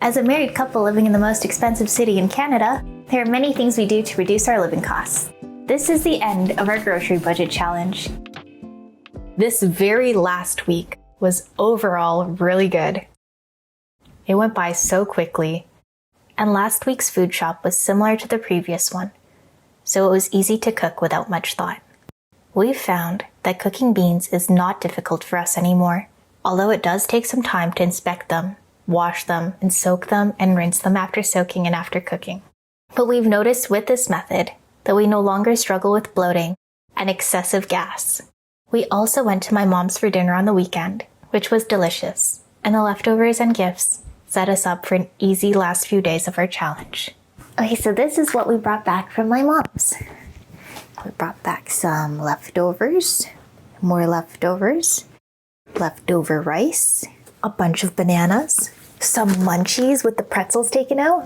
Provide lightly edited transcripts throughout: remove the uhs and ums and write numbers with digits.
As a married couple living in the most expensive city in Canada, there are many things we do to reduce our living costs. This is the end of our grocery budget challenge. This very last week was overall really good. It went by so quickly, and last week's food shop was similar to the previous one, so it was easy to cook without much thought. We've found that cooking beans is not difficult for us anymore, although it does take some time to inspect them, wash them, and soak them and rinse them after soaking and after cooking. But we've noticed with this method that we no longer struggle with bloating and excessive gas. We also went to my mom's for dinner on the weekend, which was delicious, and the leftovers and gifts set us up for an easy last few days of our challenge. Okay, so this is what we brought back from my mom's. We brought back some leftovers, more leftovers, leftover rice, a bunch of bananas, some munchies with the pretzels taken out,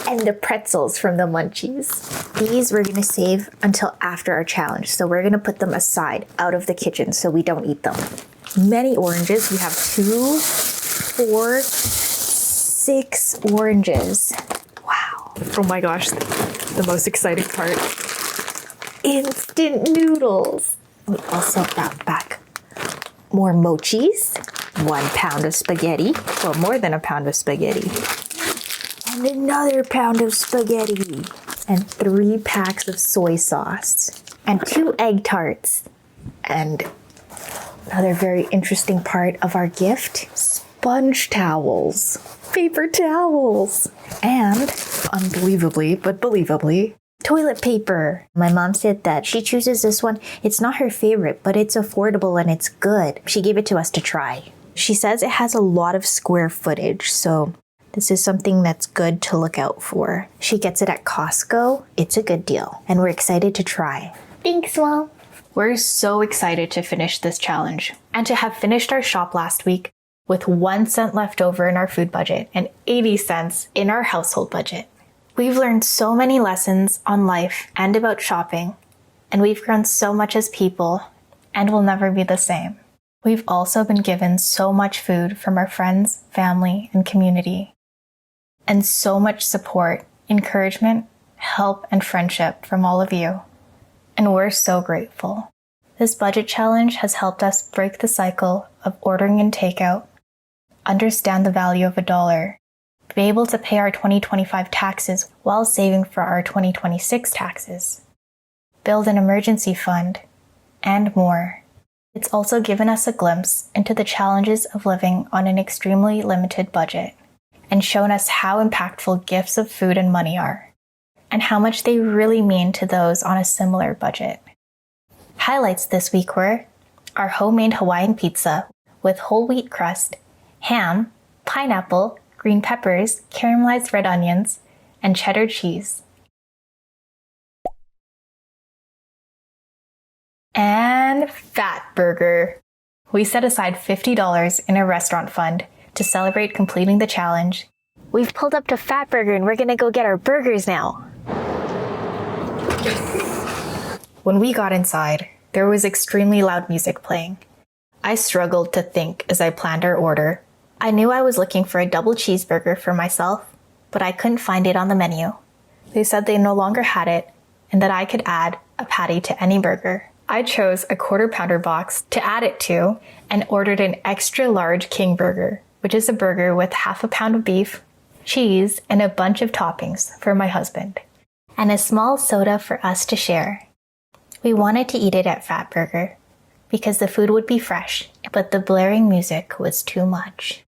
and the pretzels from the munchies. These we're going to save until after our challenge, so we're going to put them aside out of the kitchen so we don't eat them. Many oranges. We have 2, 4, 6 oranges. Wow. Oh my gosh, the most exciting part. Instant noodles. We also brought back more mochis, 1 pound of spaghetti, well, more than a pound of spaghetti, and another pound of spaghetti, and 3 packs of soy sauce, and 2 egg tarts, and another very interesting part of our gift, sponge towels, paper towels, and unbelievably, but believably, toilet paper. My mom said that she chooses this one. It's not her favorite, but it's affordable and it's good. She gave it to us to try. She says it has a lot of square footage, so this is something that's good to look out for. She gets it at Costco. It's a good deal, and we're excited to try. Thanks, Mom. We're so excited to finish this challenge and to have finished our shop last week with 1 cent left over in our food budget and 80 cents in our household budget. We've learned so many lessons on life and about shopping, and we've grown so much as people, and we'll never be the same. We've also been given so much food from our friends, family, and community, and so much support, encouragement, help, and friendship from all of you. And we're so grateful. This budget challenge has helped us break the cycle of ordering in takeout, understand the value of $1, be able to pay our 2025 taxes while saving for our 2026 taxes, build an emergency fund, and more. It's also given us a glimpse into the challenges of living on an extremely limited budget, and shown us how impactful gifts of food and money are, and how much they really mean to those on a similar budget. Highlights this week were our homemade Hawaiian pizza with whole wheat crust, ham, pineapple, green peppers, caramelized red onions, and cheddar cheese. And Fat Burger. We set aside $50 in a restaurant fund to celebrate completing the challenge. We've pulled up to Fat Burger and we're gonna go get our burgers now. When we got inside, there was extremely loud music playing. I struggled to think as I planned our order. I knew I was looking for a double cheeseburger for myself, but I couldn't find it on the menu. They said they no longer had it and that I could add a patty to any burger. I chose a 1/4 pounder box to add it to and ordered an extra large king burger, which is a burger with 1/2 pound of beef, cheese, and a bunch of toppings for my husband, and a small soda for us to share. We wanted to eat it at Fat Burger because the food would be fresh, but the blaring music was too much.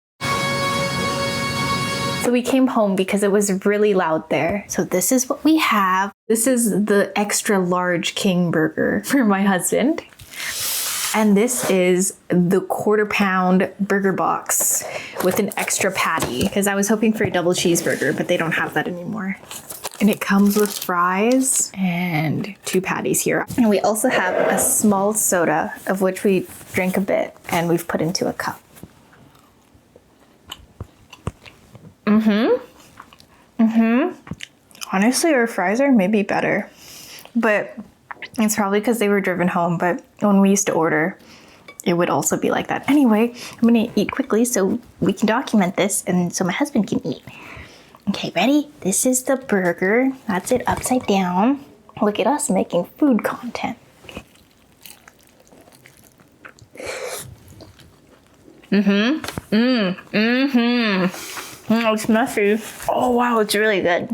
So we came home because it was really loud there. So this is what we have. This is the extra large king burger for my husband. And this is the 1/4 pound burger box with an extra patty, because I was hoping for a double cheeseburger, but they don't have that anymore. And it comes with fries and 2 patties here. And we also have a small soda, of which we drink a bit and we've put into a cup. Honestly, our fries are maybe better, but it's probably because they were driven home. But when we used to order, it would also be like that. Anyway, I'm gonna eat quickly so we can document this and so my husband can eat. Okay, ready? This is the burger. That's it upside down. Look at us making food content. It's messy. Oh wow, it's really good.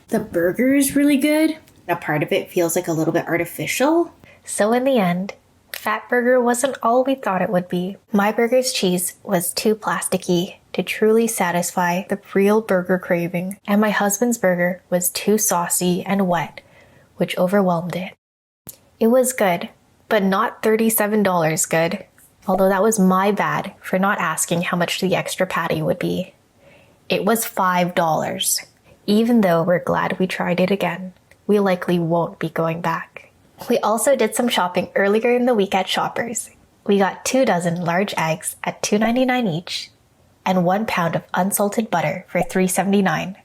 The burger is really good. A part of it feels like a little bit artificial. So in the end, Fat Burger wasn't all we thought it would be. My burger's cheese was too plasticky to truly satisfy the real burger craving, and my husband's burger was too saucy and wet, which overwhelmed it. It was good, but not $37 good, although that was my bad for not asking how much the extra patty would be. It was $5. Even though we're glad we tried it again, we likely won't be going back. We also did some shopping earlier in the week at Shoppers. We got 2 dozen large eggs at $2.99 each and 1 pound of unsalted butter for $3.79,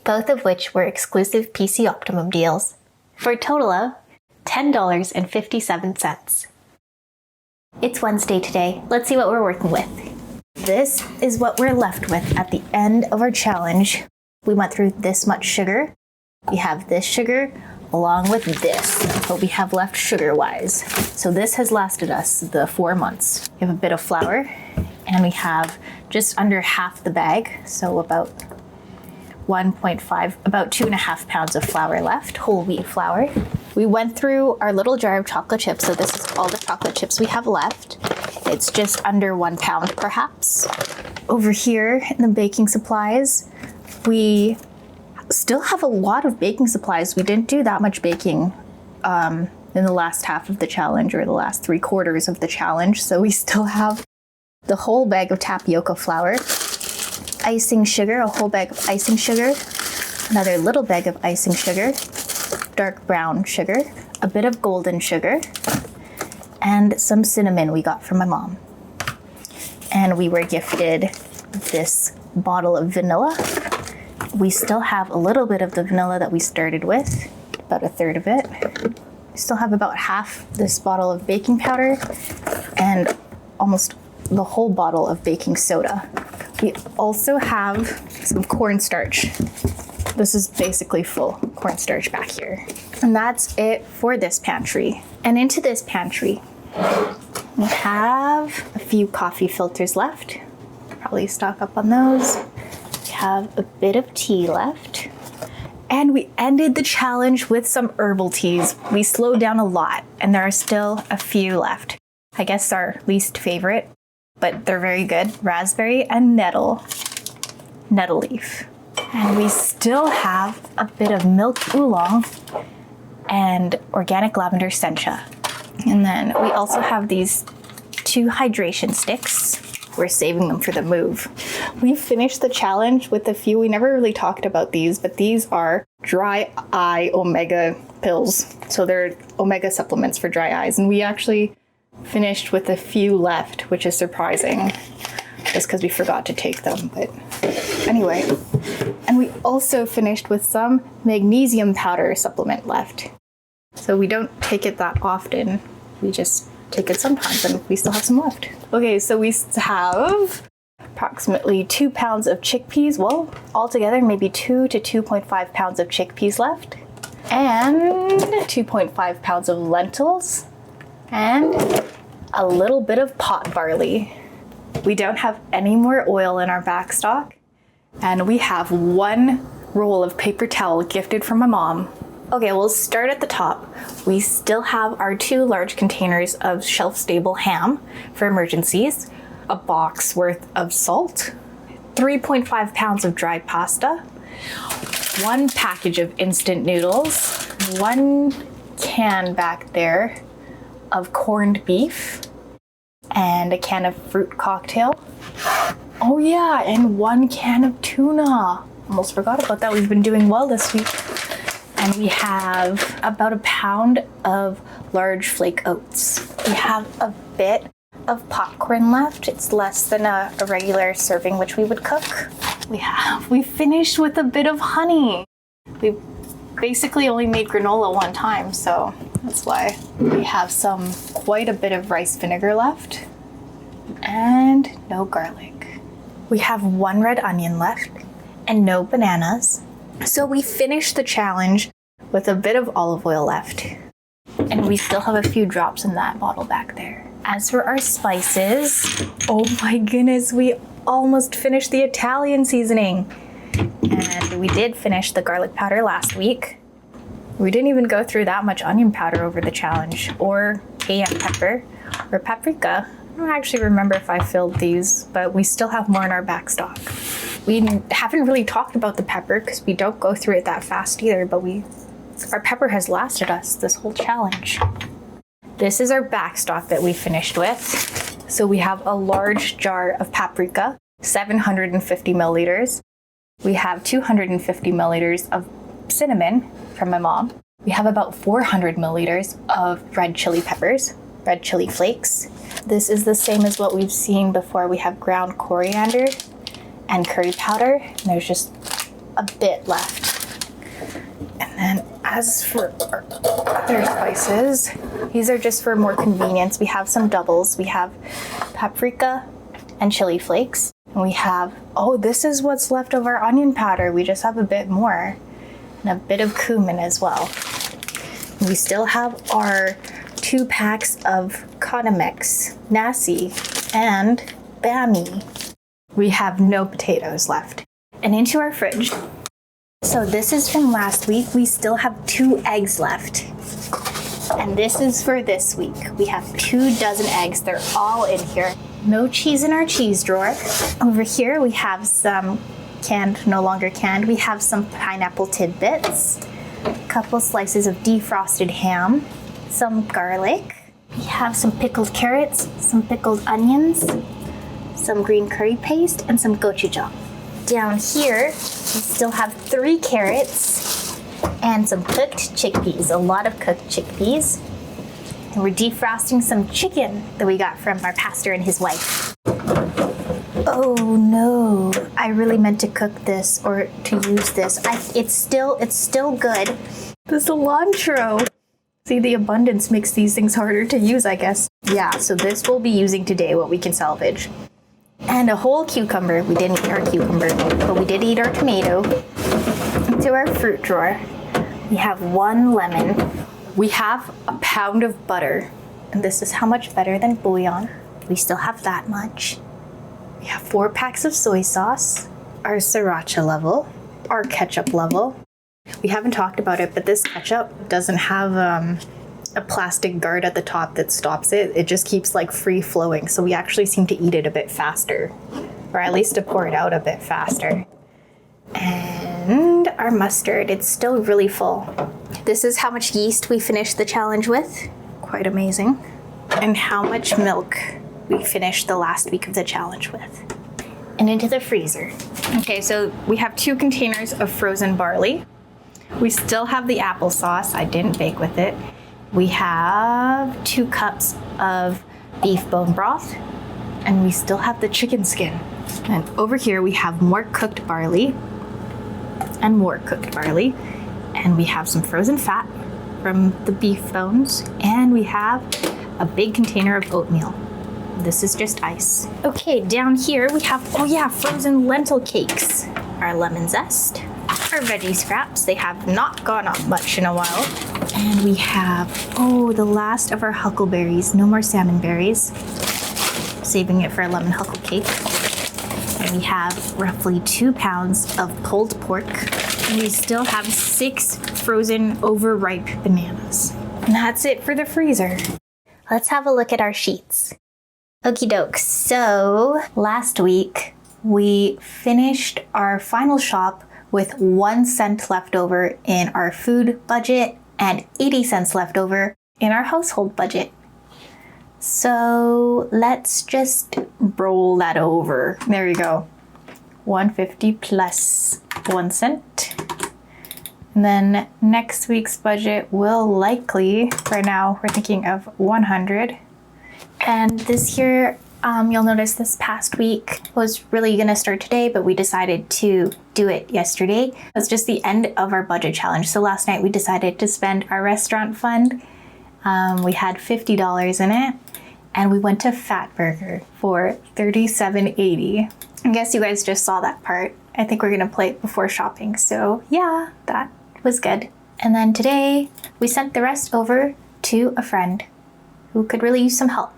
both of which were exclusive PC Optimum deals, for a total of $10.57. It's Wednesday today. Let's see what we're working with. This is what we're left with at the end of our challenge. We went through this much sugar. We have this sugar along with this, what we have left sugar-wise. So this has lasted us the 4 months. We have a bit of flour, and we have just under half the bag, so about 2.5 pounds of flour left, whole wheat flour. We went through our little jar of chocolate chips, so this is all the chocolate chips we have left. It's just under 1 pound perhaps. Over here in the baking supplies, we still have a lot of baking supplies. We didn't do that much baking in the last half of the challenge or the last 3/4 of the challenge. So we still have the whole bag of tapioca flour, icing sugar, a whole bag of icing sugar, another little bag of icing sugar, dark brown sugar, a bit of golden sugar, and some cinnamon we got from my mom. And we were gifted this bottle of vanilla. We still have a little bit of the vanilla that we started with, about a third of it. We still have about half this bottle of baking powder and almost the whole bottle of baking soda. We also have some cornstarch. This is basically full cornstarch back here. And that's it for this pantry. And into this pantry, we have a few coffee filters left. Probably stock up on those. We have a bit of tea left. And we ended the challenge with some herbal teas. We slowed down a lot, and there are still a few left. I guess our least favorite, but they're very good. Raspberry and nettle leaf. And we still have a bit of milk oolong and organic lavender sencha. And then we also have these 2 hydration sticks. We're saving them for the move. We finished the challenge with a few. We never really talked about these, but these are dry eye omega pills. So they're omega supplements for dry eyes. And we actually finished with a few left, which is surprising, just because we forgot to take them. But anyway, and we also finished with some magnesium powder supplement left. So we don't take it that often. We just take it sometimes, and we still have some left. Okay, so we have approximately 2 pounds of chickpeas. Well, altogether, maybe 2 to 2.5 pounds of chickpeas left, and 2.5 pounds of lentils, and a little bit of pot barley. We don't have any more oil in our back stock, and we have 1 roll of paper towel gifted from my mom. Okay, we'll start at the top. We still have our 2 large containers of shelf-stable ham for emergencies, a box worth of salt, 3.5 pounds of dried pasta, 1 package of instant noodles, 1 can back there of corned beef, and a can of fruit cocktail. Oh yeah, and 1 can of tuna. Almost forgot about that. We've been doing well this week. And we have about 1 pound of large flake oats. We have a bit of popcorn left. It's less than a regular serving which we would cook. We finished with a bit of honey. We basically only made granola 1 time, so That's why. We have quite a bit of rice vinegar left and no garlic. We have 1 red onion left and no bananas. So we finished the challenge with a bit of olive oil left. And we still have a few drops in that bottle back there. As for our spices, oh my goodness, we almost finished the Italian seasoning. And we did finish the garlic powder last week. We didn't even go through that much onion powder over the challenge, or cayenne pepper, or paprika. I don't actually remember if I filled these, but we still have more in our back stock. We haven't really talked about the pepper because we don't go through it that fast either, but our pepper has lasted us this whole challenge. This is our back stock that we finished with. So we have a large jar of paprika, 750 milliliters. We have 250 milliliters of cinnamon from my mom. We have about 400 milliliters of red chili peppers, red chili flakes. This is the same as what we've seen before. We have ground coriander and curry powder, and there's just a bit left. And then as for our other spices, these are just for more convenience. We have some doubles. We have paprika and chili flakes. And we have, this is what's left of our onion powder. We just have a bit more. And a bit of cumin as well. We still have our 2 packs of Conamix, nasi, and bami. We have no potatoes left. And into our fridge. So this is from last week. We still have 2 eggs left. And this is for this week. We have 2 dozen eggs. They're all in here. No cheese in our cheese drawer. Over here we have some canned, no longer canned. We have some pineapple tidbits, a couple slices of defrosted ham, some garlic. We have some pickled carrots, some pickled onions, some green curry paste, and some gochujang. Down here, we still have 3 carrots and some cooked chickpeas, a lot of cooked chickpeas. And we're defrosting some chicken that we got from our pastor and his wife. Oh no, I really meant to cook this or to use this. It's still good. The cilantro. See, the abundance makes these things harder to use, I guess. Yeah, so this we'll be using today, what we can salvage. And a whole cucumber. We didn't eat our cucumber, but we did eat our tomato. Into our fruit drawer, we have 1 lemon. We have a pound of butter. And this is how much better than bouillon. We still have that much. We have 4 packs of soy sauce, our sriracha level, our ketchup level. We haven't talked about it, but this ketchup doesn't have a plastic guard at the top that stops it. It just keeps like free flowing. So we actually seem to eat it a bit faster, or at least to pour it out a bit faster. And our mustard, it's still really full. This is how much yeast we finished the challenge with. Quite amazing. And how much milk we finished the last week of the challenge with. And into the freezer. Okay, so we have 2 containers of frozen barley. We still have the applesauce. I didn't bake with it. We have 2 cups of beef bone broth, and we still have the chicken skin. And over here we have more cooked barley and more cooked barley. And we have some frozen fat from the beef bones, and we have a big container of oatmeal. This is just ice. Okay, down here we have, frozen lentil cakes. Our lemon zest, our veggie scraps. They have not gone up much in a while. And we have, the last of our huckleberries. No more salmon berries. Saving it for a lemon huckle cake. And we have roughly 2 pounds of pulled pork. And we still have 6 frozen overripe bananas. And that's it for the freezer. Let's have a look at our sheets. Okie doke. So last week we finished our final shop with 1 cent left over in our food budget and 80 cents left over in our household budget. So let's just roll that over. There you go. 150 plus 1 cent. And then next week's budget will likely, right now we're thinking of 100. And this year, you'll notice this past week was really gonna start today, but we decided to do it yesterday. It's just the end of our budget challenge. So last night we decided to spend our restaurant fund We had $50 in it, and we went to Fat Burger for $37.80. I guess you guys just saw that part. I think we're gonna play it before shopping, so yeah, that was good. And then today, we sent the rest over to a friend who could really use some help.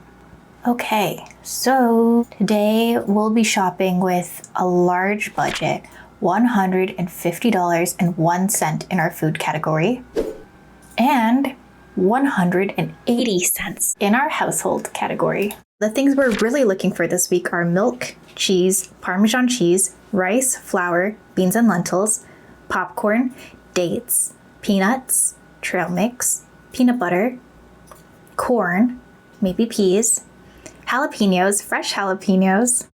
Okay, so today we'll be shopping with a large budget, $150.01 in our food category, and 180 cents in our household category. The things we're really looking for this week are milk, cheese, Parmesan cheese, rice, flour, beans and lentils, popcorn, dates, peanuts, trail mix, peanut butter, corn, maybe peas, jalapenos, fresh jalapenos,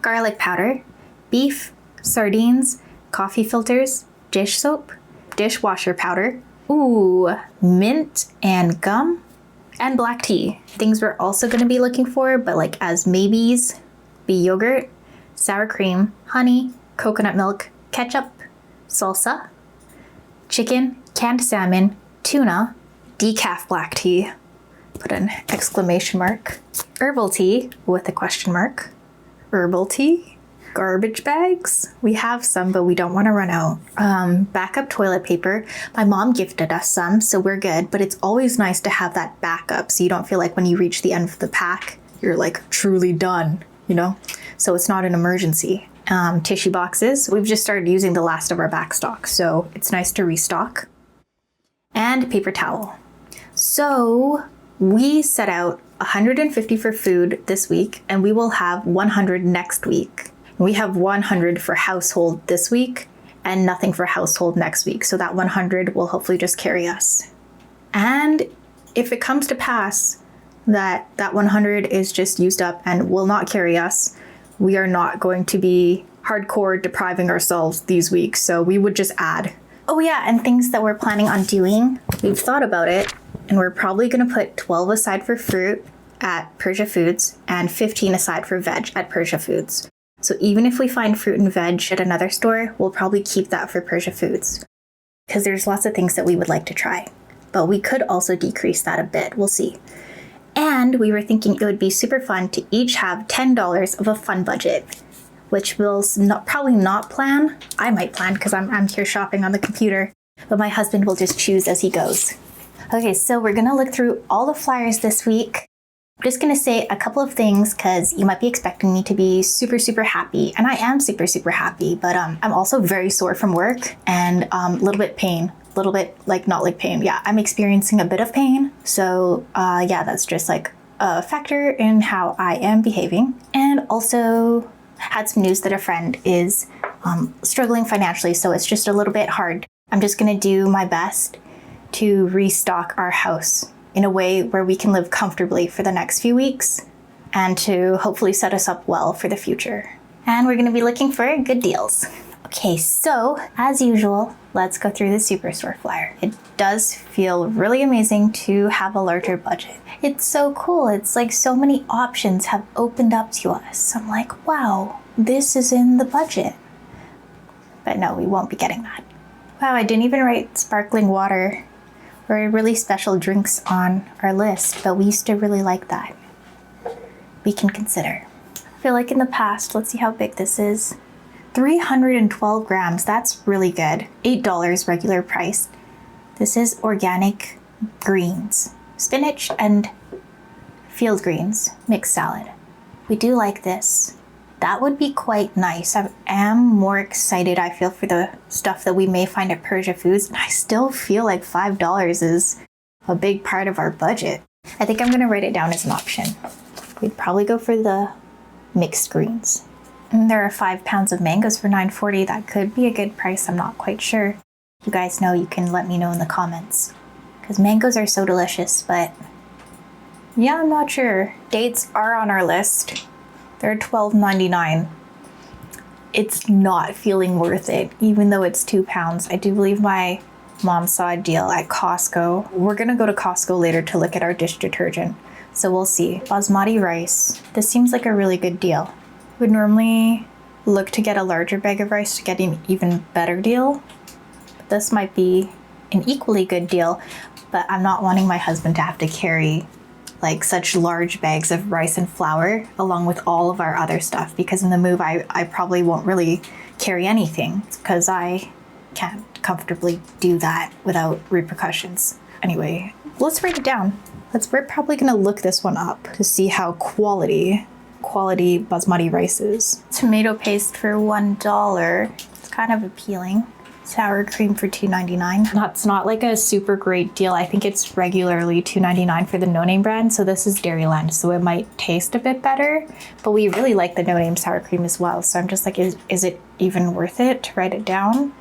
garlic powder, beef, sardines, coffee filters, dish soap, dishwasher powder, mint and gum, and black tea. Things we're also going to be looking for, but like as maybes, be yogurt, sour cream, honey, coconut milk, ketchup, salsa, chicken, canned salmon, tuna, decaf black tea, put an exclamation mark, herbal tea with a question mark, herbal tea, garbage bags. We have some, but we don't want to run out. Backup toilet paper. My mom gifted us some, so we're good, but it's always nice to have that backup so you don't feel like when you reach the end of the pack, you're like truly done, you know? So it's not an emergency. Tissue boxes. We've just started using the last of our back stock, so it's nice to restock. And paper towel. So we set out 150 for food this week, and we will have 100 next week. We have 100 for household this week and nothing for household next week. So that 100 will hopefully just carry us. And if it comes to pass that 100 is just used up and will not carry us, we are not going to be hardcore depriving ourselves these weeks. So we would just add. Oh yeah, and things that we're planning on doing. We've thought about it, and we're probably gonna put 12 aside for fruit at Persia Foods and 15 aside for veg at Persia Foods. So even if we find fruit and veg at another store, we'll probably keep that for Persia Foods because there's lots of things that we would like to try. But we could also decrease that a bit. We'll see. And we were thinking it would be super fun to each have $10 of a fun budget, which we'll probably not plan. I might plan because I'm here shopping on the computer, but my husband will just choose as he goes. Okay, so we're gonna look through all the flyers this week. I'm just gonna say a couple of things because you might be expecting me to be super, super happy. And I am super, super happy, but I'm also very sore from work and a little bit pain. A little bit like not like pain. Yeah, I'm experiencing a bit of pain. So yeah, that's just like a factor in how I am behaving. And also had some news that a friend is struggling financially, so it's just a little bit hard. I'm just gonna do my best to restock our house in a way where we can live comfortably for the next few weeks and to hopefully set us up well for the future. And we're gonna be looking for good deals. Okay, so as usual, let's go through the Superstore flyer. It does feel really amazing to have a larger budget. It's so cool. It's like so many options have opened up to us. I'm like, wow, this is in the budget. But no, we won't be getting that. Wow, I didn't even write sparkling water or really special drinks on our list, but we used to really like that. We can consider. I feel like in the past, let's see how big this is. 312 grams, that's really good. $8 regular price. This is organic greens, spinach and field greens, mixed salad. We do like this. That would be quite nice. I am more excited, I feel, for the stuff that we may find at Persia Foods. And I still feel like $5 is a big part of our budget. I think I'm gonna write it down as an option. We'd probably go for the mixed greens. And there are 5 pounds of mangoes for $9.40. That could be a good price. I'm not quite sure. If you guys know, you can let me know in the comments. Because mangoes are so delicious, but yeah, I'm not sure. Dates are on our list. They're $12.99. It's not feeling worth it, even though it's 2 pounds. I do believe my mom saw a deal at Costco. We're gonna go to Costco later to look at our dish detergent. So we'll see. Basmati rice. This seems like a really good deal. Would normally look to get a larger bag of rice to get an even better deal. But this might be an equally good deal. but I'm not wanting my husband to have to carry like such large bags of rice and flour along with all of our other stuff, because in the move I probably won't really carry anything because I can't comfortably do that without repercussions. Anyway, let's write it down. We're probably gonna look this one up to see how quality basmati rice is. Tomato paste for $1. It's kind of appealing. Sour cream for $2.99. That's not like a super great deal. I think it's regularly $2.99 for the No Name brand. So this is Dairyland, so it might taste a bit better, but we really like the No Name sour cream as well. So I'm just like, is it even worth it to write it down?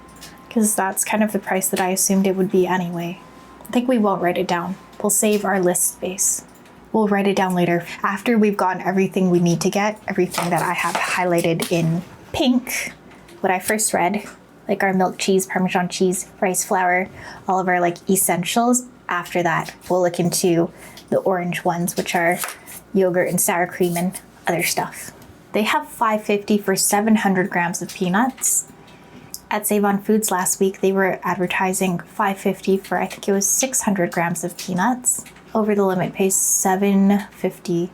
Because that's kind of the price that I assumed it would be anyway. I think we won't write it down. We'll save our list space. We'll write it down later after we've gotten everything we need to get, everything that I have highlighted in pink, what I first read, like our milk cheese, Parmesan cheese, rice flour, all of our like essentials. After that, we'll look into the orange ones, which are yogurt and sour cream and other stuff. They have $5.50 for 700 grams of peanuts. At Save On Foods last week, they were advertising $5.50 for, I think it was 600 grams of peanuts. Over the limit pays $7.50.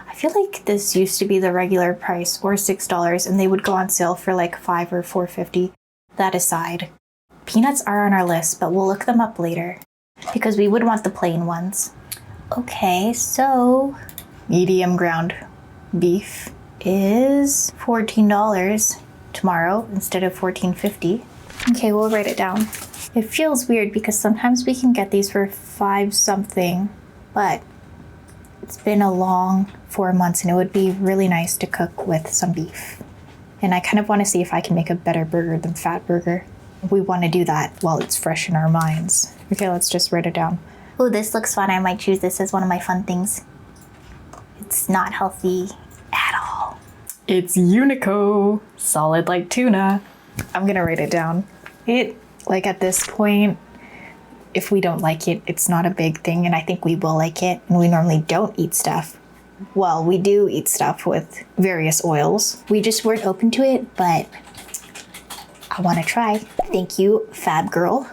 I feel like this used to be the regular price, or $6, and they would go on sale for like $5 or $4.50. That aside, peanuts are on our list, but we'll look them up later because we would want the plain ones. Okay, so medium ground beef is $14 tomorrow instead of $14.50. Okay, we'll write it down. It feels weird because sometimes we can get these for $5 something, but it's been a long 4 months and it would be really nice to cook with some beef. And I kind of want to see if I can make a better burger than Fat Burger. We want to do that while it's fresh in our minds. Okay, let's just write it down. Oh, this looks fun. I might choose this as one of my fun things. It's not healthy at all. It's Unico, solid like tuna. I'm gonna write it down. Like at this point, if we don't like it, it's not a big thing, and I think we will like it. And we normally don't eat stuff. Well, we do eat stuff with various oils. We just weren't open to it, but I want to try. Thank you, Fab Girl.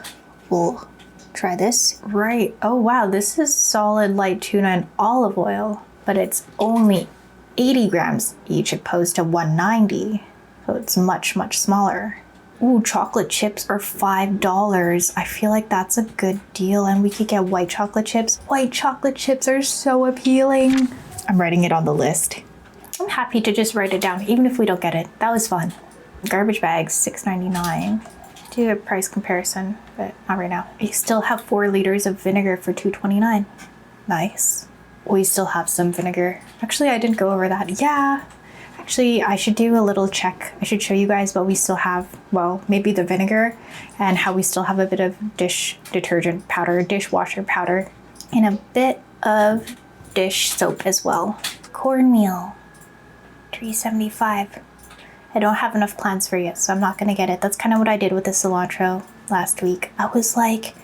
We'll try this. Right. Oh, wow. This is solid light tuna and olive oil, but it's only 80 grams each opposed to 190. So it's much, much smaller. Ooh, chocolate chips are $5. I feel like that's a good deal, and we could get white chocolate chips. White chocolate chips are so appealing. I'm writing it on the list. I'm happy to just write it down, even if we don't get it. That was fun. Garbage bags, $6.99. Do a price comparison, but not right now. We still have 4 liters of vinegar for $2.29. Nice. We still have some vinegar. Actually, I didn't go over that. Yeah. Actually, I should do a little check. I should show you guys what we still have. Well, maybe the vinegar and how we still have a bit of dish detergent powder, dishwasher powder, and a bit of dish soap as well. Cornmeal, $3.75. I don't have enough plans for it, so I'm not gonna get it. That's kind of what I did with the cilantro last week. I was like,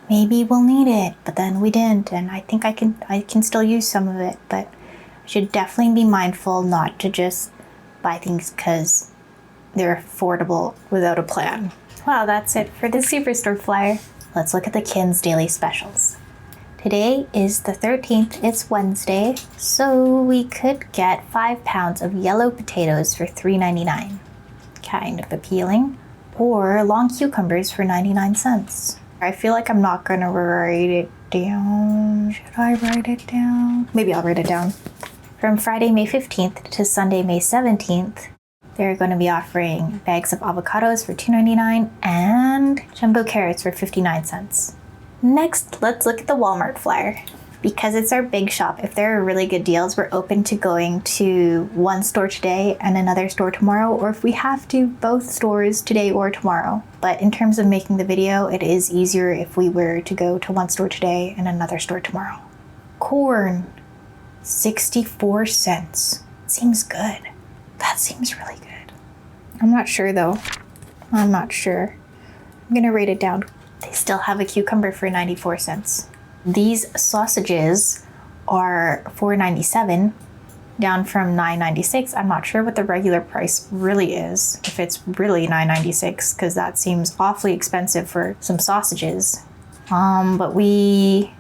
maybe we'll need it, but then we didn't, and I think I can still use some of it, but I should definitely be mindful not to just buy things because they're affordable without a plan. Wow, that's it for the Superstore flyer. Let's look at the Kin's daily specials. Today is the 13th, it's Wednesday, so we could get 5 pounds of yellow potatoes for $3.99. Kind of appealing. Or long cucumbers for 99 cents. I feel like I'm not gonna write it down. Should I write it down? Maybe I'll write it down. From Friday, May 15th to Sunday, May 17th, they're going to be offering bags of avocados for $2.99 and jumbo carrots for 59 cents. Next, let's look at the Walmart flyer. Because it's our big shop, if there are really good deals, we're open to going to one store today and another store tomorrow, or if we have to, both stores today or tomorrow. But in terms of making the video, it is easier if we were to go to one store today and another store tomorrow. Corn, 64 cents. Seems good. That seems really good. I'm not sure though. I'm not sure. I'm gonna write it down. They still have a cucumber for 94 cents. These sausages are $4.97, down from $9.96. I'm not sure what the regular price really is, if it's really $9.96, because that seems awfully expensive for some sausages. But we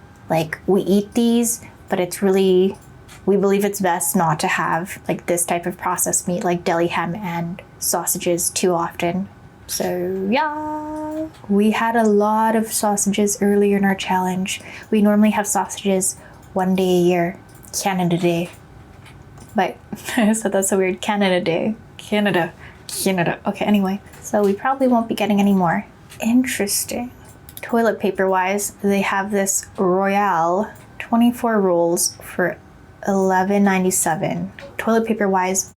eat these, but it's really, we believe it's best not to have like this type of processed meat, like deli ham and sausages, too often. So yeah, we had a lot of sausages earlier in our challenge. We normally have sausages 1 day a year, Canada Day. But so that's so weird, Canada Day, Canada. Okay, anyway, so we probably won't be getting any more. Interesting. Toilet paper wise, they have this Royale 24 rolls for $11.97. Toilet paper wise,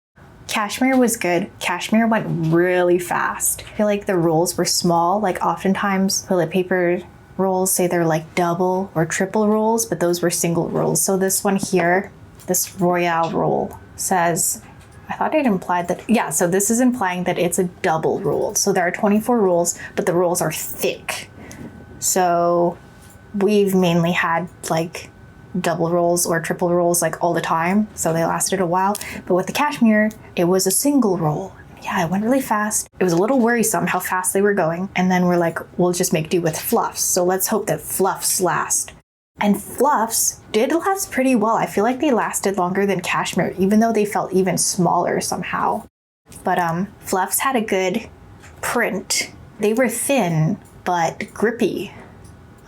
Cashmere was good. Cashmere went really fast. I feel like the rolls were small. Like oftentimes toilet paper rolls say they're like double or triple rolls, but those were single rolls. So this one here, this Royale roll says, I thought it implied that, yeah, so this is implying that it's a double roll. So there are 24 rolls, but the rolls are thick. So we've mainly had like double rolls or triple rolls like all the time, so they lasted a while. But with the Cashmere, it was a single roll. Yeah, it went really fast. It was a little worrisome how fast they were going, and then we're like, we'll just make do with fluffs. So let's hope that fluffs last. And fluffs did last pretty well. I feel like they lasted longer than Cashmere, even though they felt even smaller somehow. But fluffs had a good print. They were thin but grippy.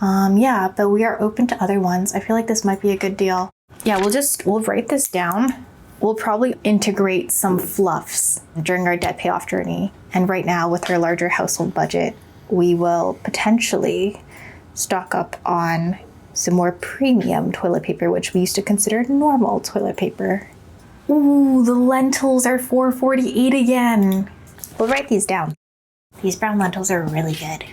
Yeah, but we are open to other ones. I feel like this might be a good deal. Yeah, we'll write this down. We'll probably integrate some fluffs during our debt payoff journey. And right now, with our larger household budget, we will potentially stock up on some more premium toilet paper, which we used to consider normal toilet paper. Ooh, the lentils are $4.48 again. We'll write these down. These brown lentils are really good.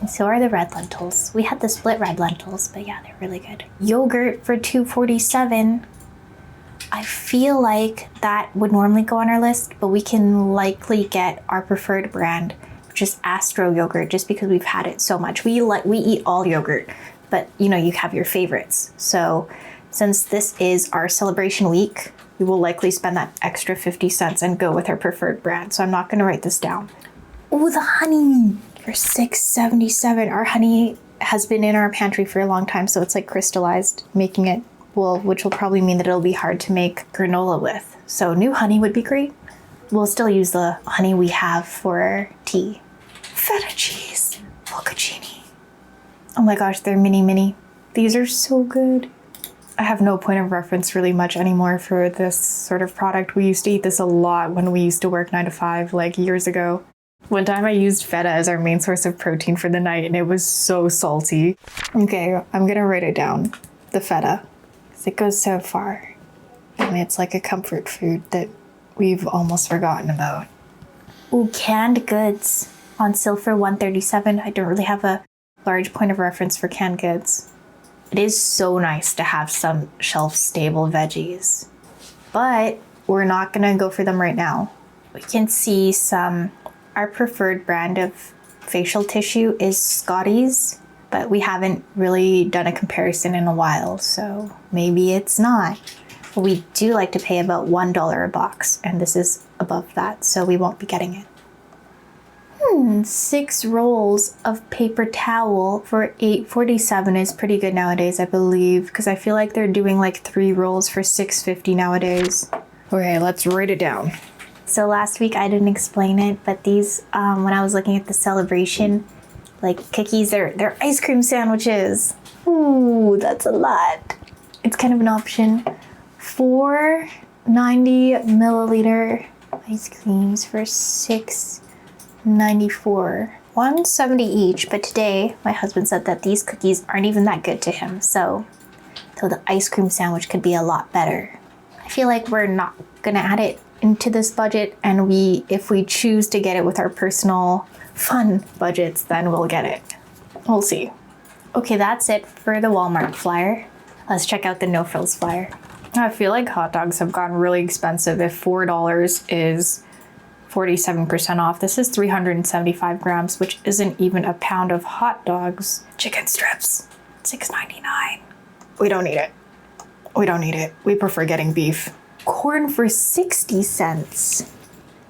And so are the red lentils. We had the split red lentils, but yeah, they're really good. Yogurt for $2.47. I feel like that would normally go on our list, but we can likely get our preferred brand, which is Astro yogurt, just because we've had it so much. We eat all yogurt, but you know, you have your favorites. So since this is our celebration week, we will likely spend that extra 50 cents and go with our preferred brand. So I'm not going to write this down. Oh, the honey for $6.77. Our honey has been in our pantry for a long time, so it's like crystallized, making it, well, which will probably mean that it'll be hard to make granola with. So new honey would be great. We'll still use the honey we have for tea. Feta cheese, focacciini. Oh my gosh, they're mini. These are so good. I have no point of reference really much anymore for this sort of product. We used to eat this a lot when we used to work 9 to 5, like years ago. One time I used feta as our main source of protein for the night, and it was so salty. Okay, I'm gonna write it down. The feta, because it goes so far. I mean, it's like a comfort food that we've almost forgotten about. Ooh, canned goods on sale for $1.37. I don't really have a large point of reference for canned goods. It is so nice to have some shelf-stable veggies, but we're not gonna go for them right now. We can see some. Our preferred brand of facial tissue is Scotty's, but we haven't really done a comparison in a while, so maybe it's not. But we do like to pay about $1 a box, and this is above that, so we won't be getting it. 6 rolls of paper towel for $8.47 is pretty good nowadays, I believe, because I feel like they're doing like 3 rolls for $6.50 nowadays. Okay, let's write it down. So last week I didn't explain it, but these, when I was looking at the celebration, like cookies, they're ice cream sandwiches. Ooh, that's a lot. It's kind of an option. 4 90 milliliter ice creams for $6.94. $1.70 each, but today my husband said that these cookies aren't even that good to him, so the ice cream sandwich could be a lot better. I feel like we're not gonna add it into this budget, and if we choose to get it with our personal fun budgets, then we'll get it. We'll see. Okay, that's it for the Walmart flyer. Let's check out the no frills flyer. I feel like hot dogs have gotten really expensive. If $4 is 47% off, this is 375 grams, which isn't even a pound of hot dogs. Chicken strips, $6.99. We don't need it. We prefer getting beef. Corn for 60 cents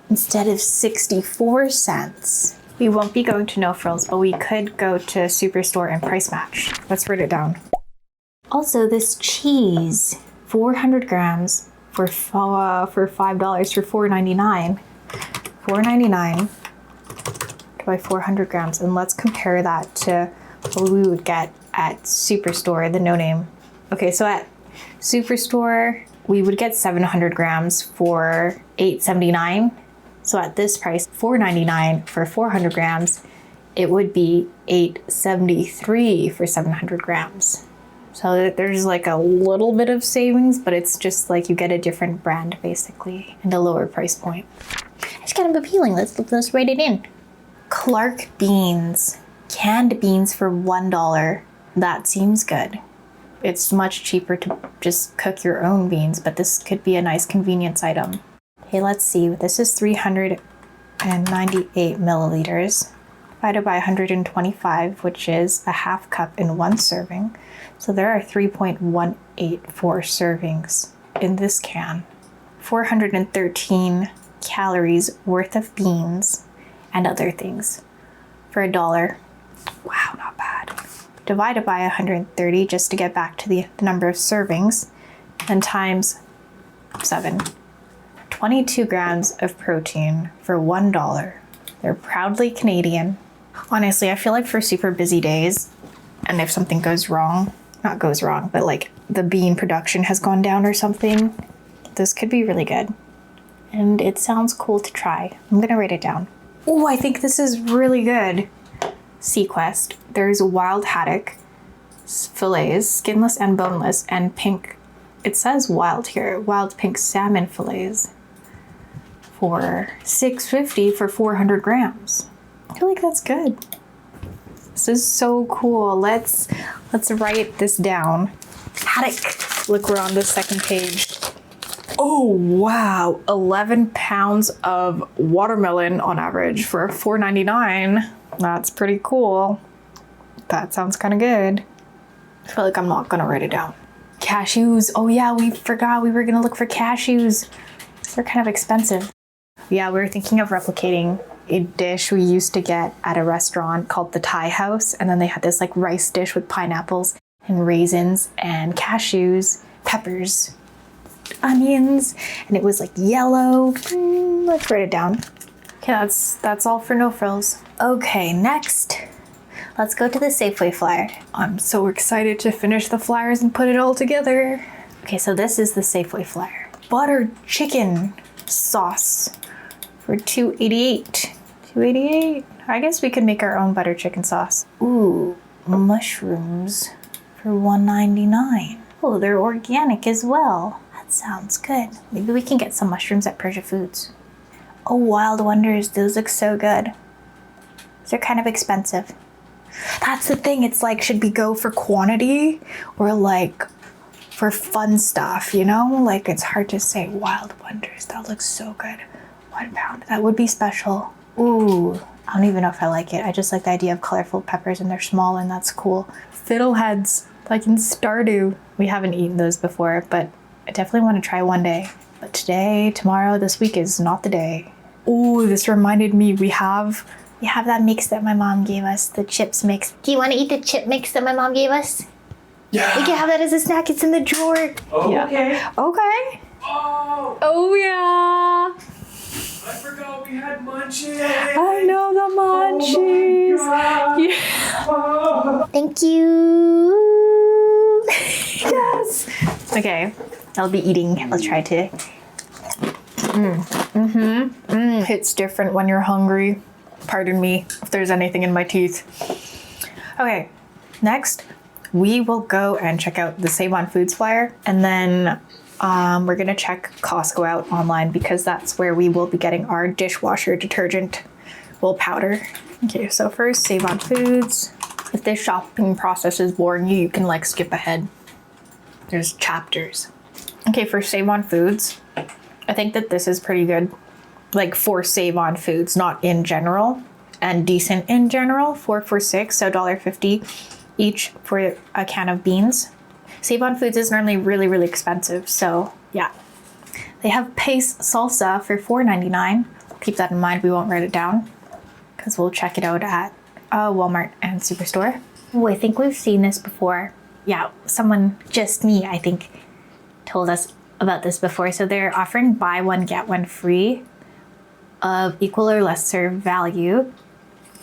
instead of 64 cents. We won't be going to No Frills, but we could go to Superstore and price match. Let's write it down. Also, this cheese, 400 grams for $5 for $4.99. $4.99 to buy 400 grams, and let's compare that to what we would get at Superstore, the no name. Okay, so at Superstore, we would get 700 grams for $8.79. So at this price, $4.99 for 400 grams, it would be $8.73 for 700 grams. So there's like a little bit of savings, but it's just like you get a different brand basically and a lower price point. It's kind of appealing. Let's write it in. Clark beans, canned beans for $1. That seems good. It's much cheaper to just cook your own beans, but this could be a nice convenience item. Okay, let's see. This is 398 milliliters divided by 125, which is a half cup in one serving. So there are 3.184 servings in this can. 413 calories worth of beans and other things for $1. Wow, not bad. Divided by 130 just to get back to the number of servings, and times 7. 22 grams of protein for $1. They're proudly Canadian. Honestly, I feel like for super busy days, and if something goes wrong, not goes wrong, but like the bean production has gone down or something, this could be really good. And it sounds cool to try. I'm gonna write it down. Oh, I think this is really good. Sequest. There's wild haddock fillets, skinless and boneless, and pink. It says wild here. Wild pink salmon fillets for $6.50 for 400 grams. I feel like that's good. This is so cool. Let's write this down. Haddock. Look, we're on the second page. Oh, wow. 11 pounds of watermelon on average for $4.99. That's pretty cool. That sounds kind of good. I feel like I'm not gonna write it down. Cashews. Oh yeah, we forgot we were gonna look for cashews. They're kind of expensive. Yeah, we were thinking of replicating a dish we used to get at a restaurant called the Thai House. And then they had this like rice dish with pineapples and raisins and cashews, peppers, onions, and it was like yellow. Let's write it down. Okay, that's all for No Frills. Okay, next, let's go to the Safeway flyer. I'm so excited to finish the flyers and put it all together. Okay, so this is the Safeway flyer. Butter chicken sauce for $2.88. $2.88. I guess we could make our own butter chicken sauce. Ooh, mushrooms for $1.99. Oh, they're organic as well. That sounds good. Maybe we can get some mushrooms at Persia Foods. Oh, Wild Wonders, those look so good. They're kind of expensive. That's the thing, it's like, should we go for quantity or like for fun stuff, you know? Like, it's hard to say. Wild Wonders, that looks so good. £1, that would be special. Ooh, I don't even know if I like it. I just like the idea of colorful peppers and they're small and that's cool. Fiddleheads, like in Stardew. We haven't eaten those before, but I definitely want to try one day. But today, tomorrow, this week is not the day. Ooh, this reminded me, we have that mix that my mom gave us, the chips mix. Do you want to eat the chip mix that my mom gave us? Yeah. We can have that as a snack. It's in the drawer. Oh, yeah. okay. Okay. Oh, yeah. I forgot we had munchies. I know the munchies. Oh my God. Yeah. Oh. Thank you. Yes. Okay, I'll be eating. I'll try to. It's different when you're hungry. Pardon me if there's anything in my teeth. Okay, next we will go and check out the Save on Foods flyer, and then we're gonna check Costco out online because that's where we will be getting our dishwasher detergent wool powder. Okay, so first Save on Foods. If this shopping process is boring you, you can like skip ahead. There's chapters. Okay, for Save on Foods, I think that this is pretty good. Like for Save on Foods, not in general, and decent in general. 4 for $6, so $1.50 each for a can of beans. Save on Foods is normally really, really expensive, so yeah. They have pace salsa for $4.99. Keep that in mind, we won't write it down because we'll check it out at Walmart and Superstore. Oh, I think we've seen this before. Yeah, someone, just me, I think, told us about this before. So they're offering buy one, get one free of equal or lesser value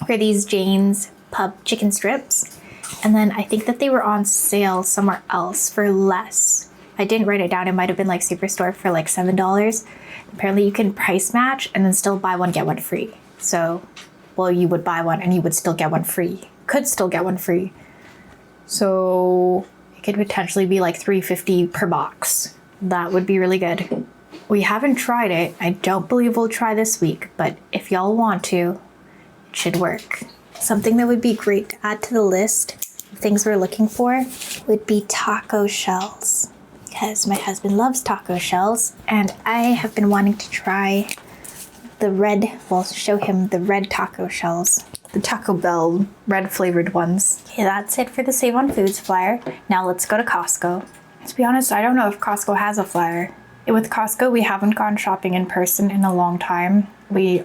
for these Jane's Pub chicken strips. And then I think that they were on sale somewhere else for less. I didn't write it down. It might have been like Superstore for like $7. Apparently you can price match and then still buy one, get one free. So, well, you would buy one and you would still get one free. Could still get one free. So it could potentially be like $3.50 per box. That would be really good. We haven't tried it. I don't believe we'll try this week, but if y'all want to, it should work. Something that would be great to add to the list of things we're looking for would be taco shells, because my husband loves taco shells and I have been wanting to try the red, well, show him the red taco shells. The Taco Bell red flavored ones. Okay, that's it for the Save on Foods flyer. Now let's go to Costco. To be honest, I don't know if Costco has a flyer. With Costco, we haven't gone shopping in person in a long time. We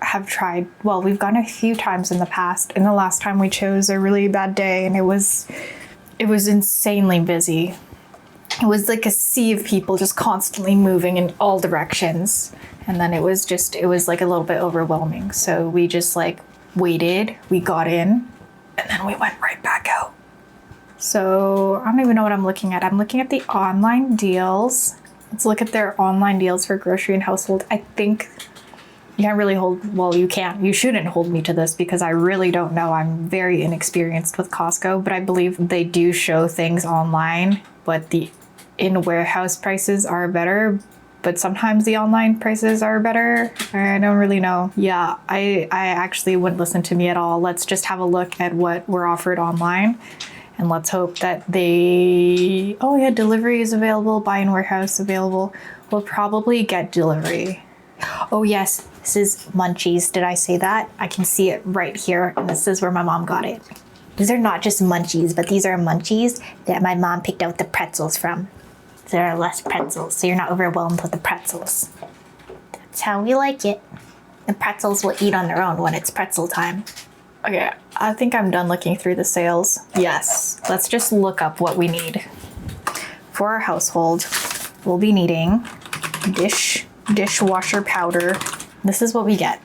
have tried, well, we've gone a few times in the past, and the last time we chose a really bad day and it was insanely busy. It was like a sea of people just constantly moving in all directions. And then it was like a little bit overwhelming. So we just like waited, we got in, and then we went right back out. So I don't even know what I'm looking at. I'm looking at the online deals. Let's look at their online deals for grocery and household. I think you can't really you shouldn't hold me to this because I really don't know. I'm very inexperienced with Costco, but I believe they do show things online, but the in-warehouse prices are better. But sometimes the online prices are better. I don't really know. Yeah, I actually wouldn't listen to me at all. Let's just have a look at what we're offered online. And let's hope that delivery is available, buy in warehouse available. We'll probably get delivery. Oh yes, this is Munchies. Did I say that? I can see it right here. And this is where my mom got it. These are not just Munchies, but these are Munchies that my mom picked out the pretzels from. There are less pretzels, so you're not overwhelmed with the pretzels. That's how we like it. The pretzels will eat on their own when it's pretzel time. Okay, I think I'm done looking through the sales. Yes, let's just look up what we need. For our household, we'll be needing dishwasher powder. This is what we get.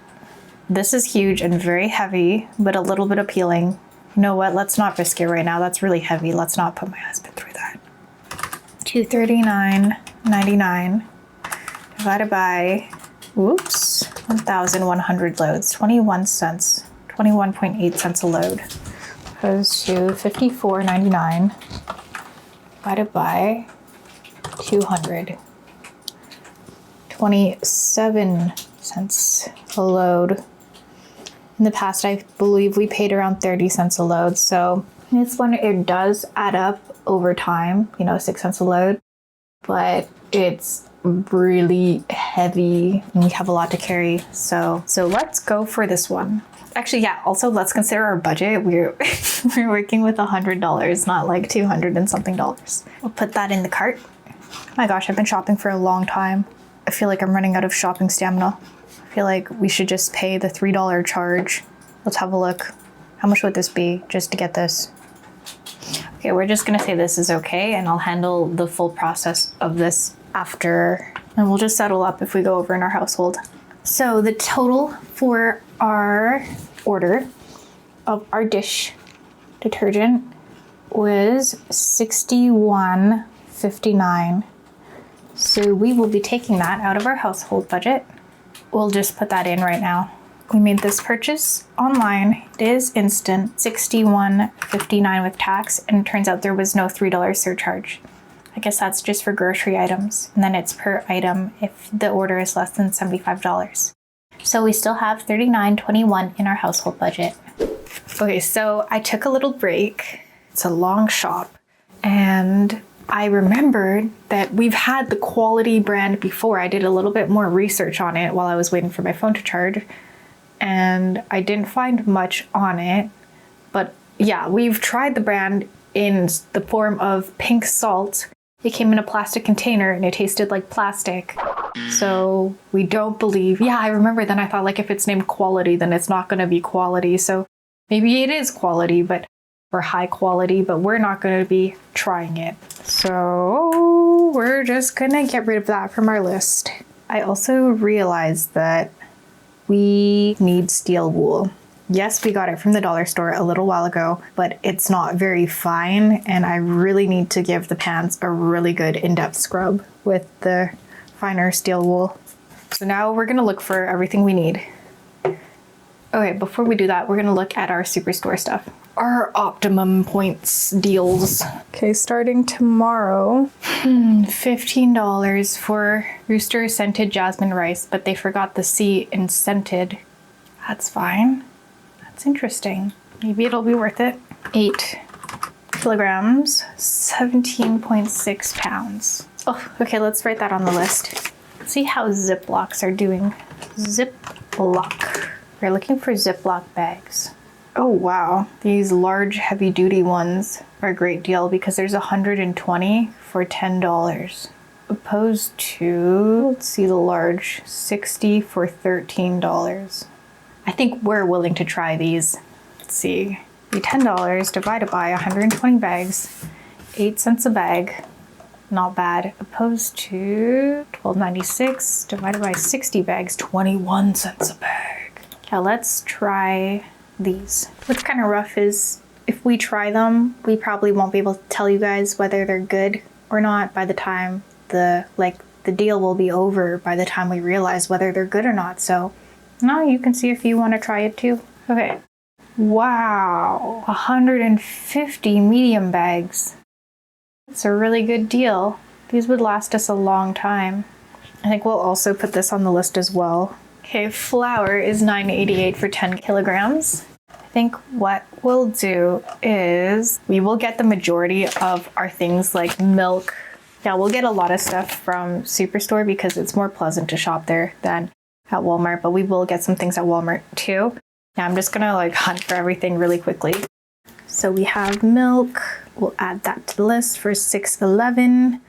This is huge and very heavy, but a little bit appealing. You know what? Let's not risk it right now. That's really heavy. Let's not put my husband through that. $239.99 divided by 1,100 loads, 21 cents, 21.8 cents a load. Goes to $54.99 divided by 200, 27 cents a load. In the past, I believe we paid around 30 cents a load. So this one, it does add up over time, 6 cents a load, but it's really heavy and we have a lot to carry. So let's go for this one. Actually, yeah, also let's consider our budget. We're working with $100, not like 200 and something dollars. We'll put that in the cart. Oh my gosh, I've been shopping for a long time. I feel like I'm running out of shopping stamina. I feel like we should just pay the $3 charge. Let's have a look. How much would this be just to get this? Okay, we're just gonna say this is okay, and I'll handle the full process of this after, and we'll just settle up if we go over in our household. So the total for our order of our dish detergent was $61.59. So we will be taking that out of our household budget. We'll just put that in right now. We made this purchase online. It is instant, $61.59 with tax, and it turns out there was no $3 surcharge. I guess that's just for grocery items, and then it's per item if the order is less than $75. So we still have $39.21 in our household budget. Okay, so I took a little break. It's a long shop, and I remembered that we've had the quality brand before. I did a little bit more research on it while I was waiting for my phone to charge, and I didn't find much on it. But yeah, we've tried the brand in the form of pink salt. It came in a plastic container and it tasted like plastic. So we don't believe, yeah, I remember then I thought like if it's named quality, then it's not gonna be quality. So maybe it is quality, but or high quality, but we're not gonna be trying it. So we're just gonna get rid of that from our list. I also realized that we need steel wool. Yes, we got it from the dollar store a little while ago, but it's not very fine, and I really need to give the pants a really good in-depth scrub with the finer steel wool. So now we're gonna look for everything we need. Okay, before we do that, we're gonna look at our Superstore stuff. Our optimum points deals. Okay, starting tomorrow, $15 for Rooster scented jasmine rice, but they forgot the C in scented. That's fine. That's interesting. Maybe it'll be worth it. 8 kilograms, 17.6 pounds. Oh, okay, let's write that on the list. Let's see how Ziplocs are doing. Ziploc. We're looking for Ziploc bags. Oh wow, these large heavy duty ones are a great deal because there's 120 for $10. Opposed to, let's see the large, 60 for $13. I think we're willing to try these. Let's see, be $10 divided by 120 bags, 8 cents a bag. Not bad. Opposed to $12.96 divided by 60 bags, 21 cents a bag. Okay, let's try these. What's kind of rough is if we try them, we probably won't be able to tell you guys whether they're good or not by the time the deal will be over by the time we realize whether they're good or not. So no, you can see if you want to try it too. Okay. Wow, 150 medium bags. It's a really good deal. These would last us a long time. I think we'll also put this on the list as well. Okay, flour is $9.88 for 10 kilograms. I think what we'll do is we will get the majority of our things like milk. Yeah, we'll get a lot of stuff from Superstore because it's more pleasant to shop there than at Walmart, but we will get some things at Walmart too. Now I'm just gonna like hunt for everything really quickly. So we have milk. We'll add that to the list for $6.11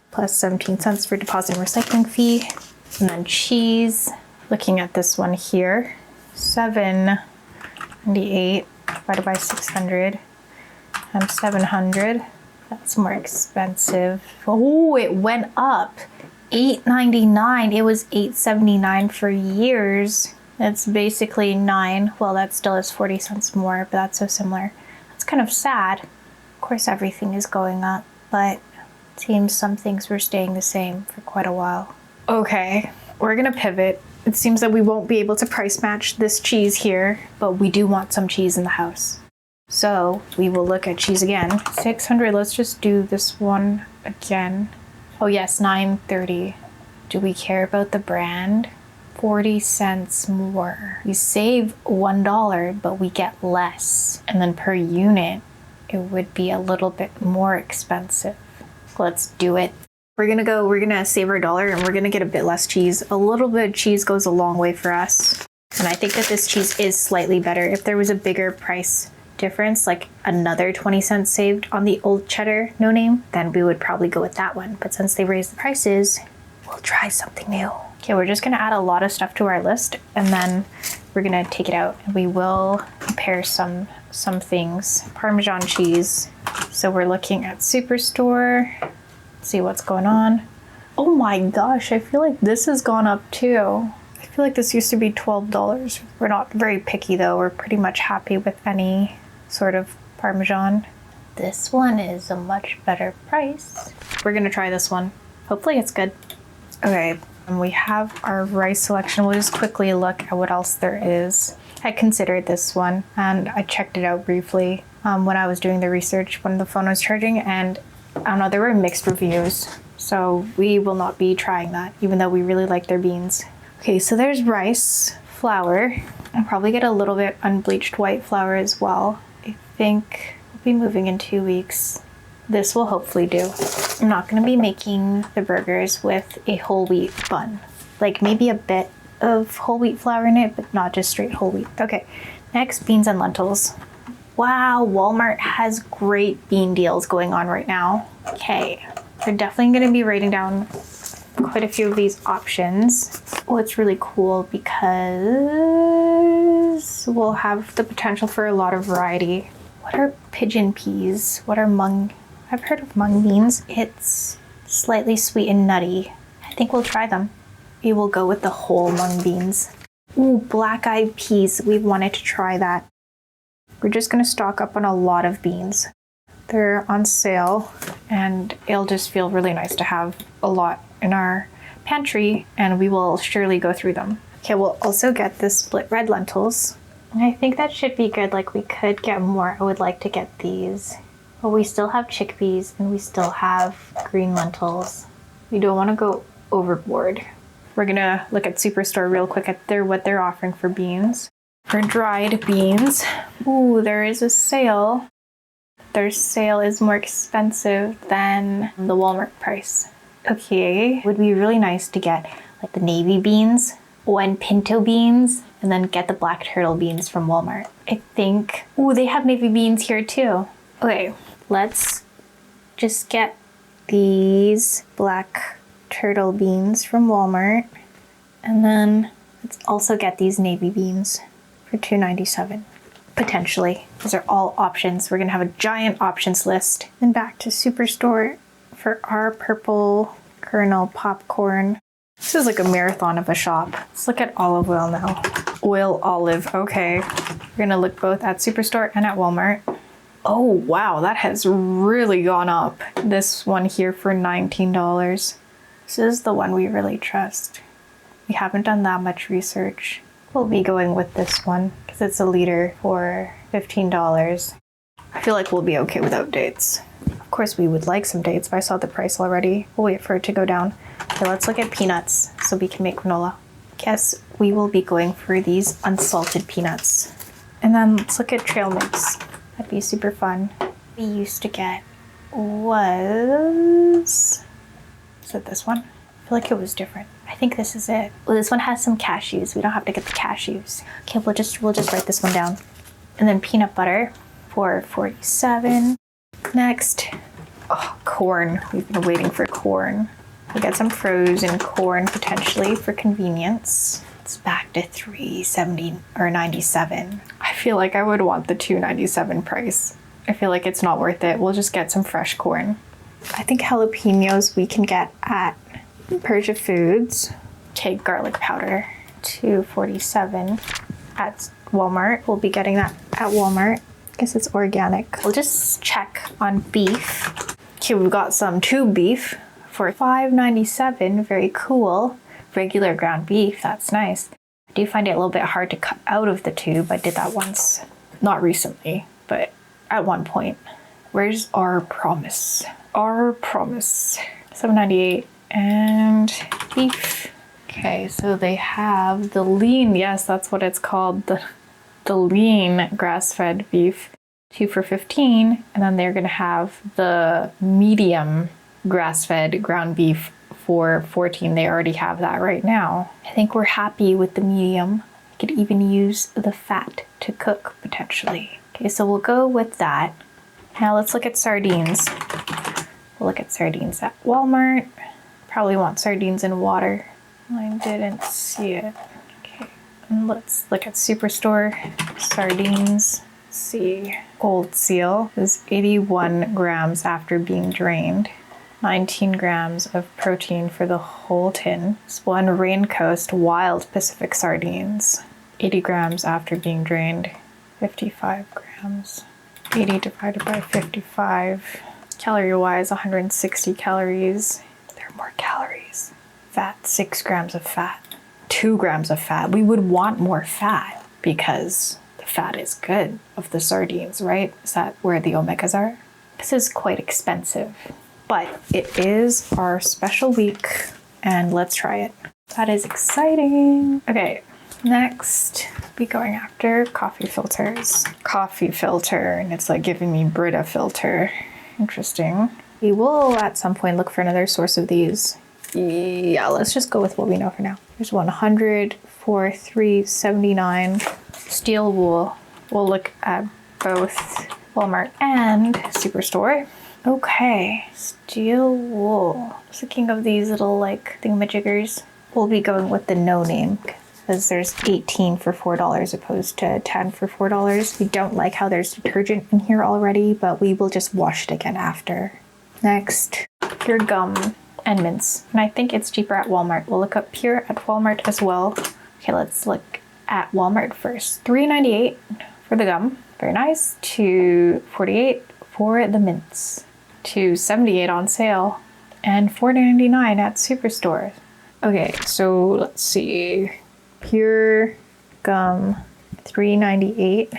plus 17 cents for deposit and recycling fee. And then cheese. Looking at this one here, $7.98 divided by 600 and 700. That's more expensive. Oh, it went up. $8.99. It was $8.79 for years. It's basically 9. Well, that still is 40 cents more, but that's so similar. That's kind of sad. Of course, everything is going up, but it seems some things were staying the same for quite a while. Okay, we're gonna pivot. It seems that we won't be able to price match this cheese here, but we do want some cheese in the house. So we will look at cheese again. 600, let's just do this one again. Oh yes, $9.30. Do we care about the brand? 40 cents more. We save $1, but we get less. And then per unit, it would be a little bit more expensive. Let's do it. We're gonna save our dollar and we're gonna get a bit less cheese. A little bit of cheese goes a long way for us. And I think that this cheese is slightly better. If there was a bigger price difference, like another 20 cents saved on the old cheddar no name, then we would probably go with that one. But since they raised the prices, we'll try something new. Okay, we're just gonna add a lot of stuff to our list and then we're gonna take it out and we will compare some things. Parmesan cheese. So we're looking at Superstore. See what's going on. Oh my gosh, I feel like this has gone up too. I feel like this used to be $12. We're not very picky though. We're pretty much happy with any sort of Parmesan. This one is a much better price. We're gonna try this one. Hopefully it's good. Okay, and we have our rice selection. We'll just quickly look at what else there is. I considered this one and I checked it out briefly when I was doing the research when the phone was charging, and I don't know, there were mixed reviews. So we will not be trying that, even though we really like their beans. Okay, so there's rice, flour. I'll probably get a little bit unbleached white flour as well. I think we'll be moving in 2 weeks. This will hopefully do. I'm not gonna be making the burgers with a whole wheat bun. Like maybe a bit of whole wheat flour in it, but not just straight whole wheat. Okay, next, beans and lentils. Wow, Walmart has great bean deals going on right now. Okay, we're definitely gonna be writing down quite a few of these options. Well, it's really cool because we'll have the potential for a lot of variety. What are pigeon peas? What are mung? I've heard of mung beans. It's slightly sweet and nutty. I think we'll try them. We will go with the whole mung beans. Ooh, black-eyed peas. We've wanted to try that. We're just gonna stock up on a lot of beans. They're on sale and it'll just feel really nice to have a lot in our pantry, and we will surely go through them. Okay, we'll also get the split red lentils. I think that should be good. Like, we could get more. I would like to get these. But we still have chickpeas and we still have green lentils. We don't want to go overboard. We're gonna look at Superstore real quick at what they're offering for beans. For dried beans, ooh, there is a sale. Their sale is more expensive than the Walmart price. Okay, would be really nice to get like the navy beans, one pinto beans, and then get the black turtle beans from Walmart. I think, ooh, they have navy beans here too. Okay, let's just get these black turtle beans from Walmart, and then let's also get these navy beans for $2.97. Potentially. Those are all options. We're gonna have a giant options list. Then back to Superstore for our purple kernel popcorn. This is like a marathon of a shop. Let's look at olive oil now. Oil olive, okay. We're gonna look both at Superstore and at Walmart. Oh wow, that has really gone up. This one here for $19. This is the one we really trust. We haven't done that much research. We'll be going with this one because it's a liter for $15. I feel like we'll be okay without dates. Of course, we would like some dates, but I saw the price already. We'll wait for it to go down. Okay, let's look at peanuts so we can make granola. Guess we will be going for these unsalted peanuts. And then let's look at trail mix. That'd be super fun. We used to get was it this one? I feel like it was different. I think this is it. Well, this one has some cashews. We don't have to get the cashews. Okay, we'll just write this one down. And then peanut butter for $47. Next, oh, corn. We've been waiting for corn. We'll get some frozen corn potentially for convenience. It's back to $3.70 or $97. I feel like I would want the $2.97 price. I feel like it's not worth it. We'll just get some fresh corn. I think jalapenos we can get at Persia Foods. Take garlic powder, $2.47 at Walmart. We'll be getting that at Walmart. Guess it's organic. We'll just check on beef. Okay, we've got some tube beef for $5.97. Very cool. Regular ground beef, that's nice. I do find it a little bit hard to cut out of the tube. I did that once. Not recently, but at one point. Where's our promise? Our promise. $7.98. And beef. Okay, so they have the lean, yes, that's what it's called, the lean grass-fed beef, 2 for $15, and then they're gonna have the medium grass-fed ground beef for $14. They already have that right now. I think we're happy with the medium. We could even use the fat to cook potentially. Okay, so we'll go with that. Now let's look at sardines. We'll look at sardines at Walmart. Probably want sardines in water. I didn't see it. Okay, and let's look at Superstore. Sardines. Let's see. Gold Seal is 81 grams after being drained. 19 grams of protein for the whole tin. This one Rain Coast Wild Pacific Sardines. 80 grams after being drained. 55 grams. 80 divided by 55. Calorie-wise, 160 calories. More calories. Fat, 6 grams of fat. 2 grams of fat. We would want more fat because the fat is good of the sardines, right? Is that where the omegas are? This is quite expensive, but it is our special week and let's try it. That is exciting. Okay, next be going after coffee filters. Coffee filter, and it's like giving me Brita filter. Interesting. We will at some point look for another source of these. Yeah, let's just go with what we know for now. There's 100 for $3.79. Steel wool. We'll look at both Walmart and Superstore. Okay, steel wool. Just thinking of these little like thingamajiggers. We'll be going with the no name because there's 18 for $4 opposed to 10 for $4. We don't like how there's detergent in here already, but we will just wash it again after. Next, pure gum and mints. And I think it's cheaper at Walmart. We'll look up pure at Walmart as well. Okay, let's look at Walmart first. $3.98 for the gum. Very nice. $2.48 for the mints. $2.78 on sale. And $4.99 at Superstore. Okay, so let's see. Pure gum, $3.98.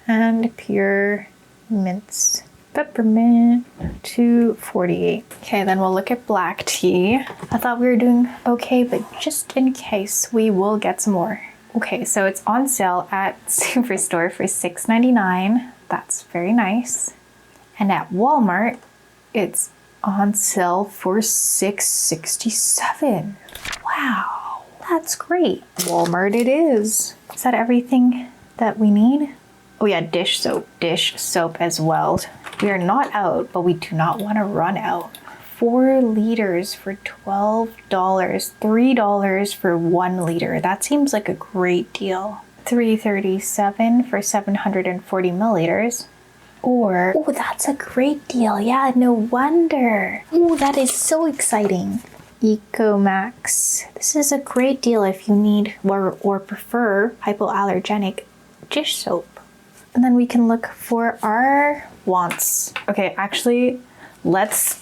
And pure mints. Peppermint, $2.48. Okay, then we'll look at black tea. I thought we were doing okay, but just in case, we will get some more. Okay, so it's on sale at Superstore for $6.99. That's very nice. And at Walmart, it's on sale for $6.67. Wow, that's great. Walmart it is. Is that everything that we need? Oh yeah, dish soap as well. We are not out, but we do not want to run out. 4 liters for $12, $3 for 1 liter. That seems like a great deal. $3.37 for 740 milliliters. Or, oh, that's a great deal. Yeah, no wonder. Oh, that is so exciting. Ecomax. This is a great deal if you need or prefer hypoallergenic dish soap. And then we can look for our wants. Okay, actually, let's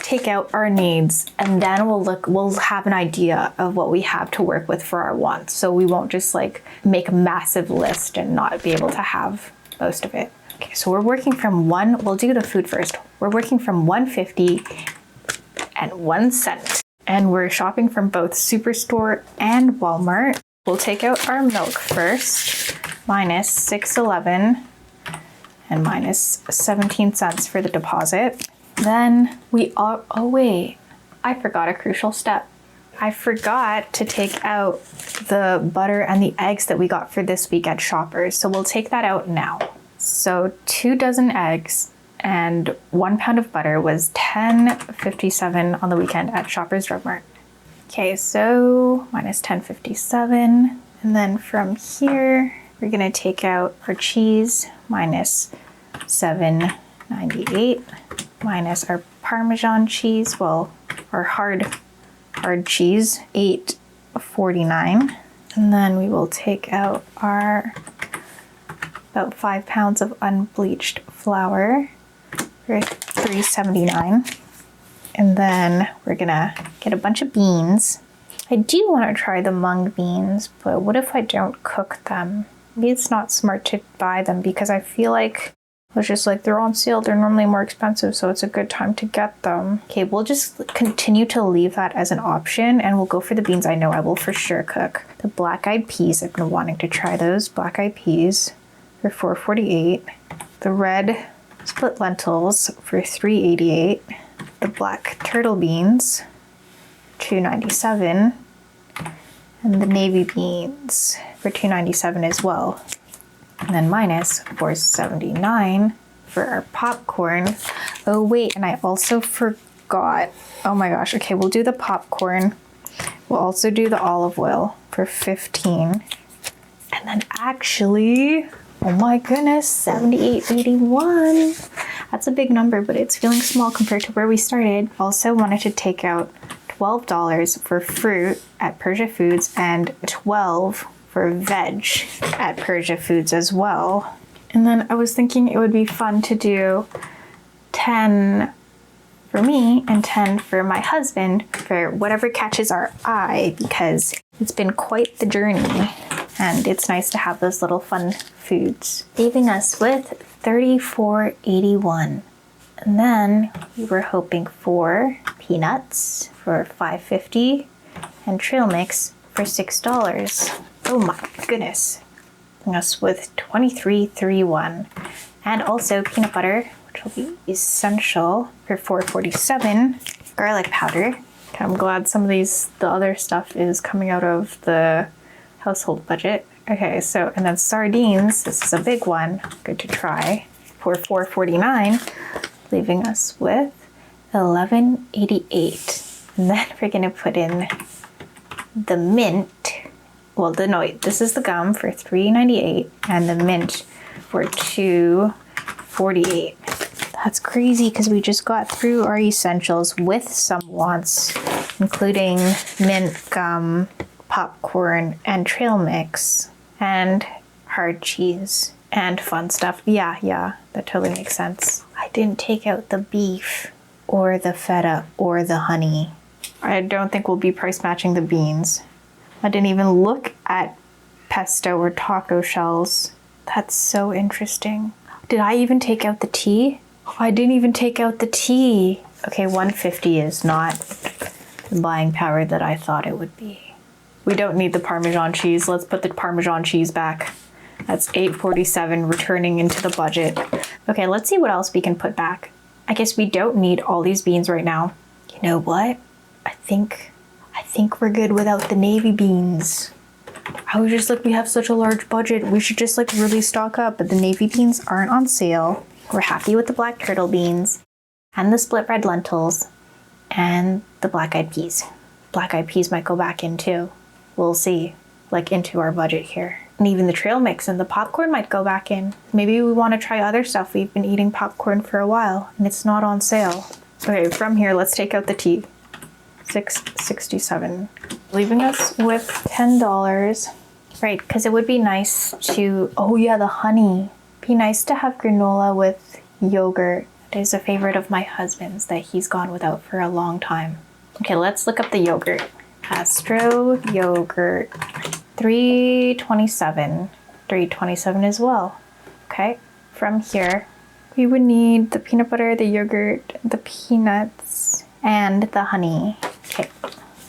take out our needs and then we'll have an idea of what we have to work with for our wants. So we won't just like make a massive list and not be able to have most of it. Okay, so we're working from we'll do the food first. We're working from $1.50 and 1 cent. And we're shopping from both Superstore and Walmart. We'll take out our milk first, minus $6.11 and minus 17 cents for the deposit. Then oh wait, I forgot a crucial step. I forgot to take out the butter and the eggs that we got for this week at Shoppers. So we'll take that out now. So 2 dozen eggs and 1 pound of butter was $10.57 on the weekend at Shoppers Drug Mart. Okay, so minus $10.57. And then from here, we're gonna take out our cheese, minus $7.98, minus our Parmesan cheese, well, our hard cheese, $8.49. And then we will take out our about 5 pounds of unbleached flour for $3.79. And then we're gonna get a bunch of beans. I do want to try the mung beans, but what if I don't cook them? Maybe it's not smart to buy them because I feel like it's just like they're on sale. They're normally more expensive, so it's a good time to get them. Okay, we'll just continue to leave that as an option and we'll go for the beans I know I will for sure cook. The black-eyed peas, I've been wanting to try those. Black-eyed peas for $4.48. The red split lentils for $3.88. The black turtle beans, $2.97. And the navy beans for $2.97 as well. And then minus $4.79 for our popcorn. Oh wait, and I also forgot. Oh my gosh, okay, we'll do the popcorn. We'll also do the olive oil for $15. And then actually, oh my goodness, $78.81. That's a big number, but it's feeling small compared to where we started. Also wanted to take out $12 for fruit at Persia Foods and $12 for veg at Persia Foods as well. And then I was thinking it would be fun to do 10 for me and 10 for my husband for whatever catches our eye because it's been quite the journey and it's nice to have those little fun foods. Leaving us with $34.81. And then we were hoping for peanuts for $5.50 and trail mix for $6. Oh my goodness. Leaving us with $23.31. And also peanut butter, which will be essential for $4.47. Garlic powder. Okay, I'm glad some of the other stuff is coming out of the household budget. Okay, so, and then sardines, this is a big one, good to try, for $4.49. leaving us with $11.88. And then we're gonna put in the mint. Well, this is the gum for $3.98 and the mint for $2.48. That's crazy because we just got through our essentials with some wants, including mint, gum, popcorn, and trail mix, and hard cheese, and fun stuff. Yeah, that totally makes sense. I didn't take out the beef, or the feta, or the honey. I don't think we'll be price matching the beans. I didn't even look at pesto or taco shells. That's so interesting. Did I even take out the tea? Oh, I didn't even take out the tea. Okay, $1.50 is not the buying power that I thought it would be. We don't need the Parmesan cheese. Let's put the Parmesan cheese back. That's $8.47 returning into the budget. Okay, let's see what else we can put back. I guess we don't need all these beans right now. You know what? I think we're good without the navy beans. I was just like, we have such a large budget. We should just like really stock up, but the navy beans aren't on sale. We're happy with the black turtle beans and the split red lentils and the black-eyed peas. Black-eyed peas might go back in too. We'll see, like into our budget here. And even the trail mix and the popcorn might go back in. Maybe we want to try other stuff. We've been eating popcorn for a while and it's not on sale. Okay, from here, let's take out the tea. $6.67, leaving us with $10. Right, because it would be nice to, oh yeah, the honey. Be nice to have granola with yogurt. It is a favorite of my husband's that he's gone without for a long time. Okay, let's look up the yogurt. Astro yogurt, $3.27. $3.27 as well. Okay, from here, we would need the peanut butter, the yogurt, the peanuts, and the honey. Okay,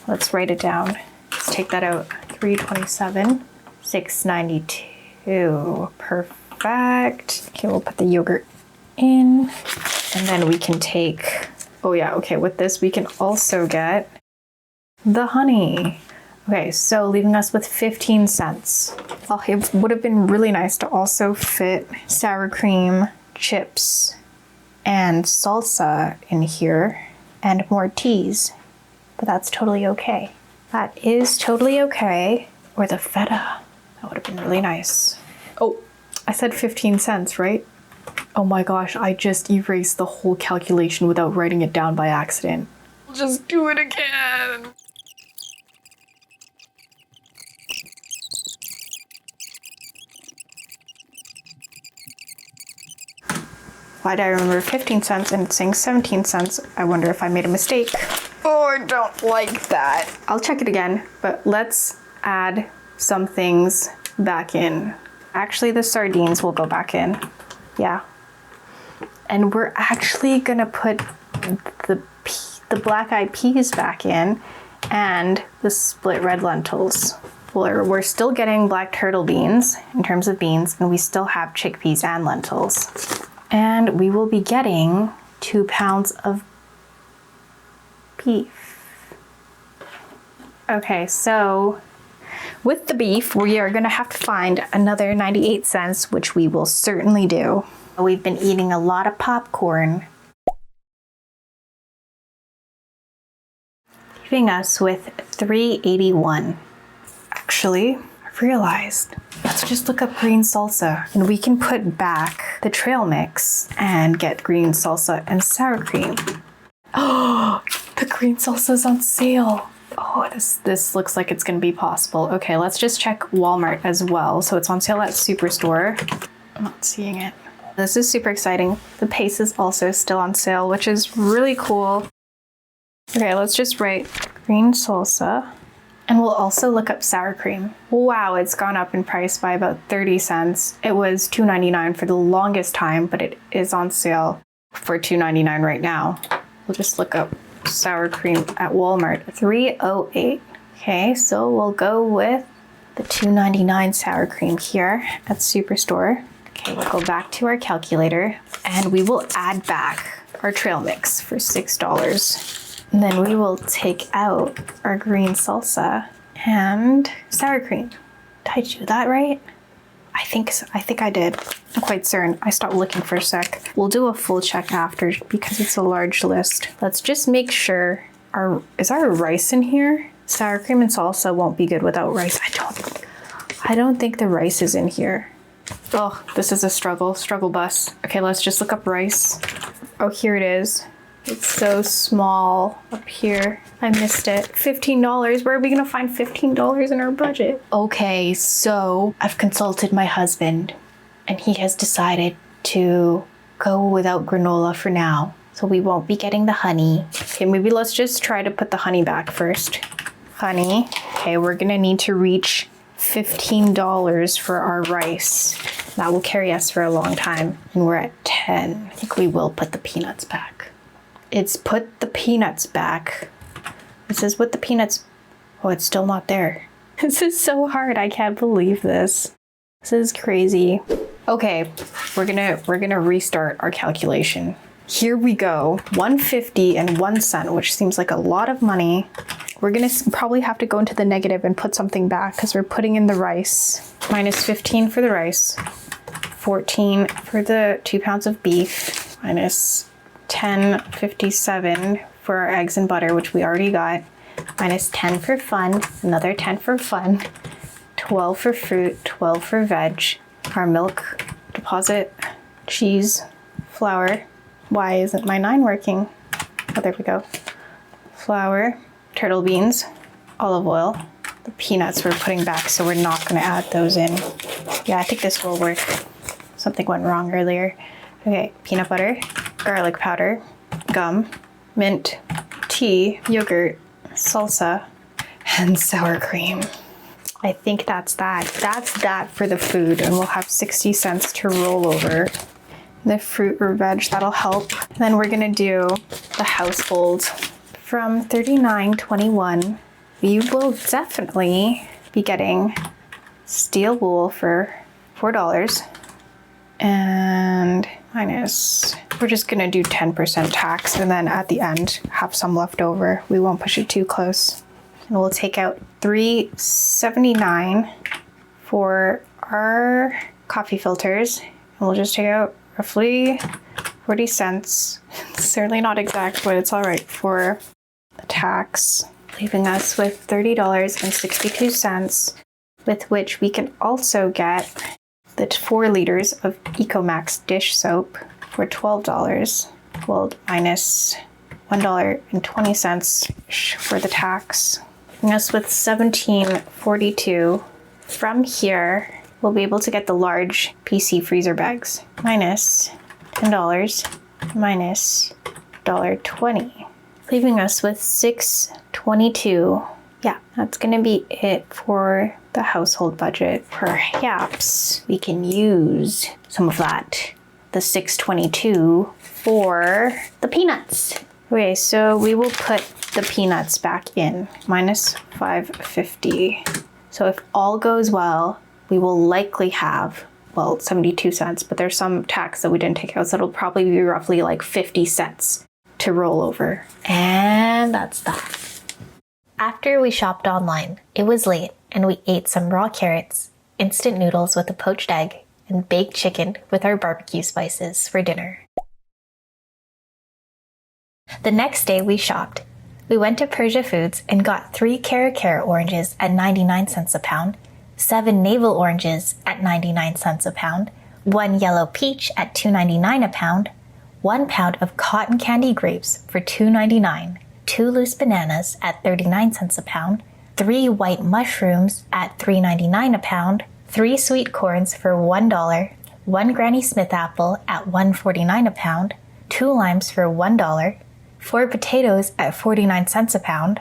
let's write it down. Let's take that out. $3.27, $6.92. Perfect. Okay, we'll put the yogurt in, and then we can take, oh yeah, okay, with this we can also get the honey. Okay, so leaving us with 15 cents. Oh, it would have been really nice to also fit sour cream, chips, and salsa in here, and more teas, but that's totally okay. That is totally okay. Or the feta, that would have been really nice. Oh, I said 15 cents, right? Oh my gosh, I just erased the whole calculation without writing it down by accident. I'll just do it again. Why did I remember 15 cents and it's saying 17 cents? I wonder if I made a mistake. Oh, I don't like that. I'll check it again, but let's add some things back in. Actually, the sardines will go back in. Yeah. And we're actually gonna put the black-eyed peas back in and the split red lentils. We're still getting black turtle beans in terms of beans, and we still have chickpeas and lentils. And we will be getting 2 pounds of beef. Okay, so with the beef, we are gonna have to find another 98 cents, which we will certainly do. We've been eating a lot of popcorn, leaving us with $3.81. Actually, I realized, let's just look up green salsa, and we can put back the trail mix and get green salsa and sour cream. Oh, the green salsa is on sale. Oh, this looks like it's gonna be possible. Okay, let's just check Walmart as well. So it's on sale at Superstore. I'm not seeing it. This is super exciting. The Pace is also still on sale, which is really cool. Okay, let's just write green salsa. And we'll also look up sour cream. Wow, it's gone up in price by about 30 cents. It was $2.99 for the longest time, but it is on sale for $2.99 right now. We'll just look up sour cream at Walmart, $3.08. Okay, so we'll go with the $2.99 sour cream here at Superstore. Okay, we'll go back to our calculator and we will add back our trail mix for $6. And then we will take out our green salsa and sour cream. Did I do that right? I think I did. I'm quite certain. I stopped looking for a sec. We'll do a full check after because it's a large list. Let's just make sure is our rice in here? Sour cream and salsa won't be good without rice. I don't think the rice is in here. Oh, this is a struggle bus. Okay, let's just look up rice. Oh, here it is. It's so small up here. I missed it. $15. Where are we gonna find $15 in our budget? Okay, so I've consulted my husband and he has decided to go without granola for now. So we won't be getting the honey. Okay, maybe let's just try to put the honey back first. Honey. Okay, we're gonna need to reach $15 for our rice. That will carry us for a long time. And we're at 10. I think we will put the peanuts back. It's put the peanuts back. This is what the peanuts... Oh, it's still not there. This is so hard. I can't believe this. This is crazy. Okay, we're gonna restart our calculation. Here we go. $1.50 which seems like a lot of money. We're gonna probably have to go into the negative and put something back because we're putting in the rice. Minus 15 for the rice. 14 for the 2 pounds of beef. Minus 10.57 for our eggs and butter, which we already got. Minus 10 for fun. Another 10 for fun. 12 for fruit. 12 for veg. Our milk deposit. Cheese. Flour. Why isn't my 9 working? Oh, there we go. Flour. Turtle beans. Olive oil. The peanuts we're putting back, so we're not going to add those in. Yeah, I think this will work. Something went wrong earlier. Okay, peanut butter, garlic powder, gum, mint, tea, yogurt, salsa, and sour cream. I think that's that. That's that for the food, and we'll have 60 cents to roll over. The fruit or veg, that'll help. Then we're gonna do the household. From $39.21, we will definitely be getting steel wool for $4. And minus, we're just gonna do 10% tax and then at the end have some left over. We won't push it too close. And we'll take out $3.79 for our coffee filters. And we'll just take out roughly 40 cents. It's certainly not exact, but it's all right for the tax, leaving us with $30.62, with which we can also get the 4 liters of Ecomax dish soap for $12. Well, minus $1.20 for the tax, leaving us with $17.42. From here, we'll be able to get the large PC freezer bags, minus $10, minus $1.20, leaving us with $6.22. Yeah, that's gonna be it for the household budget. Perhaps we can use some of that, the $6.22, for the peanuts. Okay, so we will put the peanuts back in, minus $5.50. So if all goes well, we will likely have, well, 72 cents, but there's some tax that we didn't take out, so it'll probably be roughly like 50 cents to roll over. And that's that. After we shopped online, it was late and we ate some raw carrots, instant noodles with a poached egg, and baked chicken with our barbecue spices for dinner. The next day we shopped. We went to Persia Foods and got 3 Cara oranges at 99 cents a pound, 7 navel oranges at 99 cents a pound, 1 yellow peach at $2.99 a pound, 1 pound of cotton candy grapes for $2.99, 2 loose bananas at 39 cents a pound, 3 white mushrooms at $3.99 a pound, 3 sweet corns for $1, 1 Granny Smith apple at $1.49 a pound, 2 limes for $1, 4 potatoes at 49 cents a pound,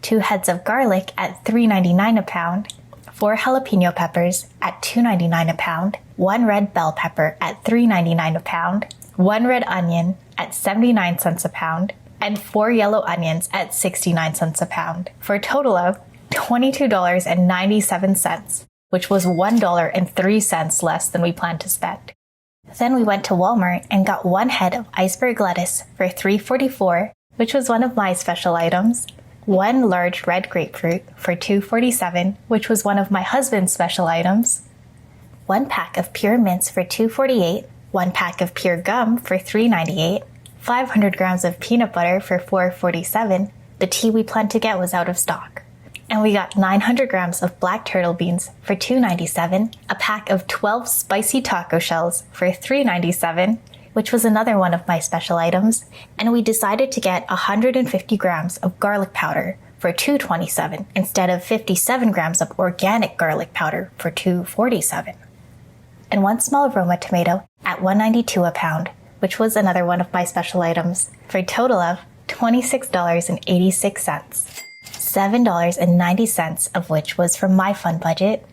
2 heads of garlic at $3.99 a pound, 4 jalapeno peppers at $2.99 a pound, 1 red bell pepper at $3.99 a pound, 1 red onion at 79 cents a pound, and 4 yellow onions at 69 cents a pound, for a total of $22.97, which was $1.03 less than we planned to spend. Then we went to Walmart and got 1 head of iceberg lettuce for $3.44, which was one of my special items, 1 large red grapefruit for $2.47, which was one of my husband's special items, 1 pack of pure mints for $2.48, 1 pack of pure gum for $3.98, 500 grams of peanut butter for $4.47. The tea we planned to get was out of stock. And we got 900 grams of black turtle beans for $2.97, a pack of 12 spicy taco shells for $3.97, which was another one of my special items, and we decided to get 150 grams of garlic powder for $2.27 instead of 57 grams of organic garlic powder for $2.47. And 1 small Roma tomato at $1.92 a pound, which was another one of my special items, for a total of $26.86. $7.90 of which was from my fun budget,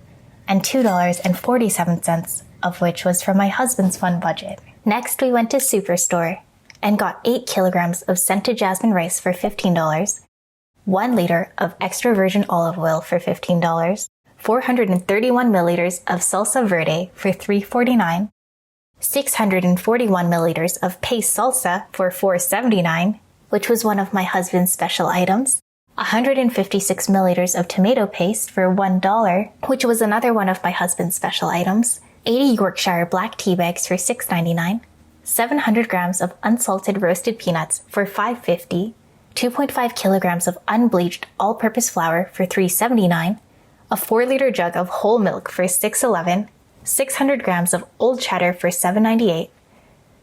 and $2.47 of which was from my husband's fun budget. Next, we went to Superstore and got 8 kilograms of scented jasmine rice for $15, 1 liter of extra virgin olive oil for $15, 431 milliliters of salsa verde for $3.49, 641 milliliters of paste salsa for $4.79, which was one of my husband's special items, 156 milliliters of tomato paste for $1, which was another one of my husband's special items, 80 Yorkshire black tea bags for $6.99, 700 grams of unsalted roasted peanuts for $5.50, 2.5 kilograms of unbleached all-purpose flour for $3.79, a 4-liter jug of whole milk for $6.11, 600 grams of old cheddar for $7.98,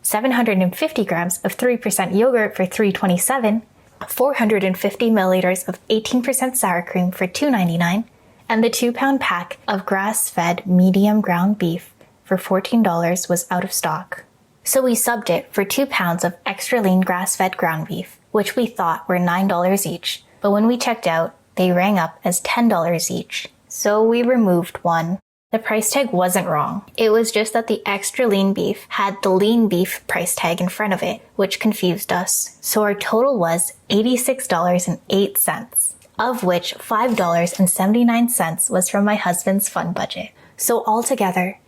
750 grams of 3% yogurt for $3.27, 450 milliliters of 18% sour cream for $2.99, and the 2-pound pack of grass-fed medium ground beef for $14 was out of stock. So we subbed it for 2 pounds of extra lean grass-fed ground beef, which we thought were $9 each, but when we checked out, they rang up as $10 each. So we removed one. The price tag wasn't wrong. It was just that the extra lean beef had the lean beef price tag in front of it, which confused us. So our total was $86.08, of which $5.79 was from my husband's fun budget. So altogether,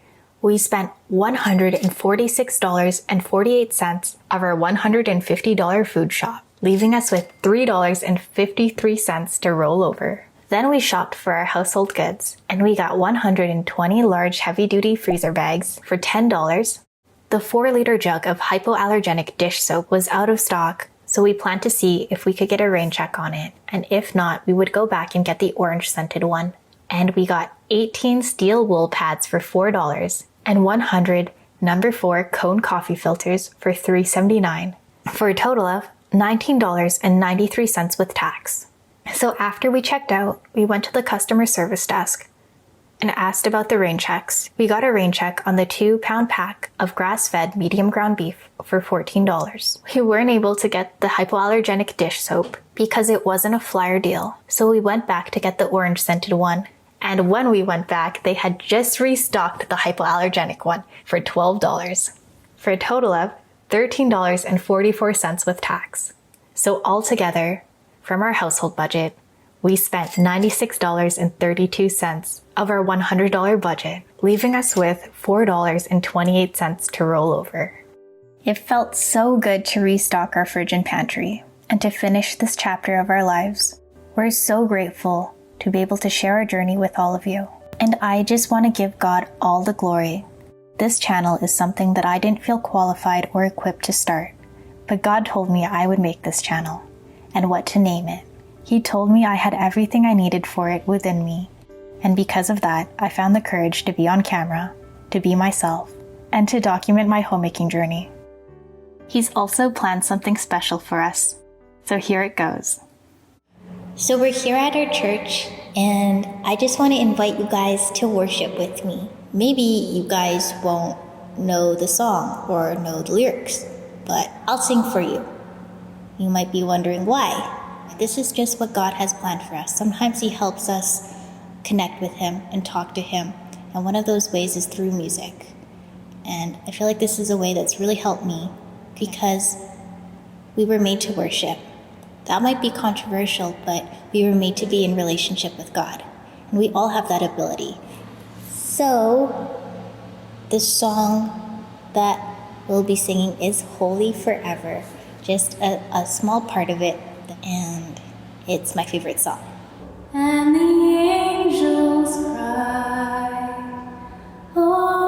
we spent $146.48 of our $150 food shop, leaving us with $3.53 to roll over. Then we shopped for our household goods, and we got 120 large heavy-duty freezer bags for $10. The 4-liter jug of hypoallergenic dish soap was out of stock, so we planned to see if we could get a rain check on it, and if not, we would go back and get the orange-scented one. And we got 18 steel wool pads for $4, and 100 number 4 cone coffee filters for $3.79, for a total of $19.93 with tax. So after we checked out, we went to the customer service desk and asked about the rain checks. We got a rain check on the 2-pound pack of grass-fed medium ground beef for $14. We weren't able to get the hypoallergenic dish soap because it wasn't a flyer deal, so we went back to get the orange-scented one. And when we went back, they had just restocked the hypoallergenic one for $12, for a total of $13.44 with tax. So altogether, from our household budget, we spent $96.32 of our $100 budget, leaving us with $4.28 to roll over. It felt so good to restock our fridge and pantry, and to finish this chapter of our lives. We're so grateful to be able to share our journey with all of you. And I just want to give God all the glory. This channel is something that I didn't feel qualified or equipped to start, but God told me I would make this channel, and what to name it. He told me I had everything I needed for it within me, and because of that, I found the courage to be on camera, to be myself, and to document my homemaking journey. He's also planned something special for us, so here it goes. So we're here at our church, and I just want to invite you guys to worship with me. Maybe you guys won't know the song or know the lyrics, but I'll sing for you. You might be wondering why. This is just what God has planned for us. Sometimes He helps us connect with Him and talk to Him, and one of those ways is through music. And I feel like this is a way that's really helped me because we were made to worship. That might be controversial, but we were made to be in relationship with God, and we all have that ability. So, the song that we'll be singing is Holy Forever, just a small part of it, and it's my favorite song. And the angels cry, oh.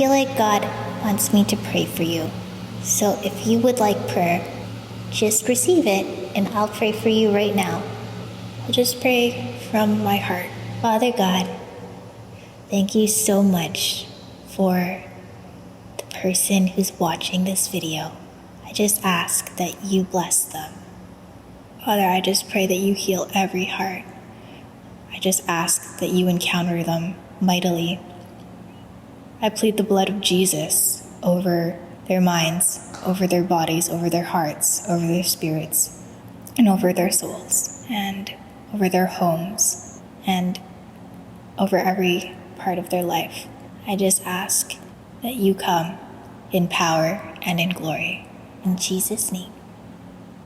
feel like God wants me to pray for you. So if you would like prayer, just receive it and I'll pray for you right now. I'll just pray from my heart. Father God, thank you so much for the person who's watching this video. I just ask that you bless them. Father, I just pray that you heal every heart. I just ask that you encounter them mightily. I plead the blood of Jesus over their minds, over their bodies, over their hearts, over their spirits, and over their souls, and over their homes, and over every part of their life. I just ask that you come in power and in glory. In Jesus' name.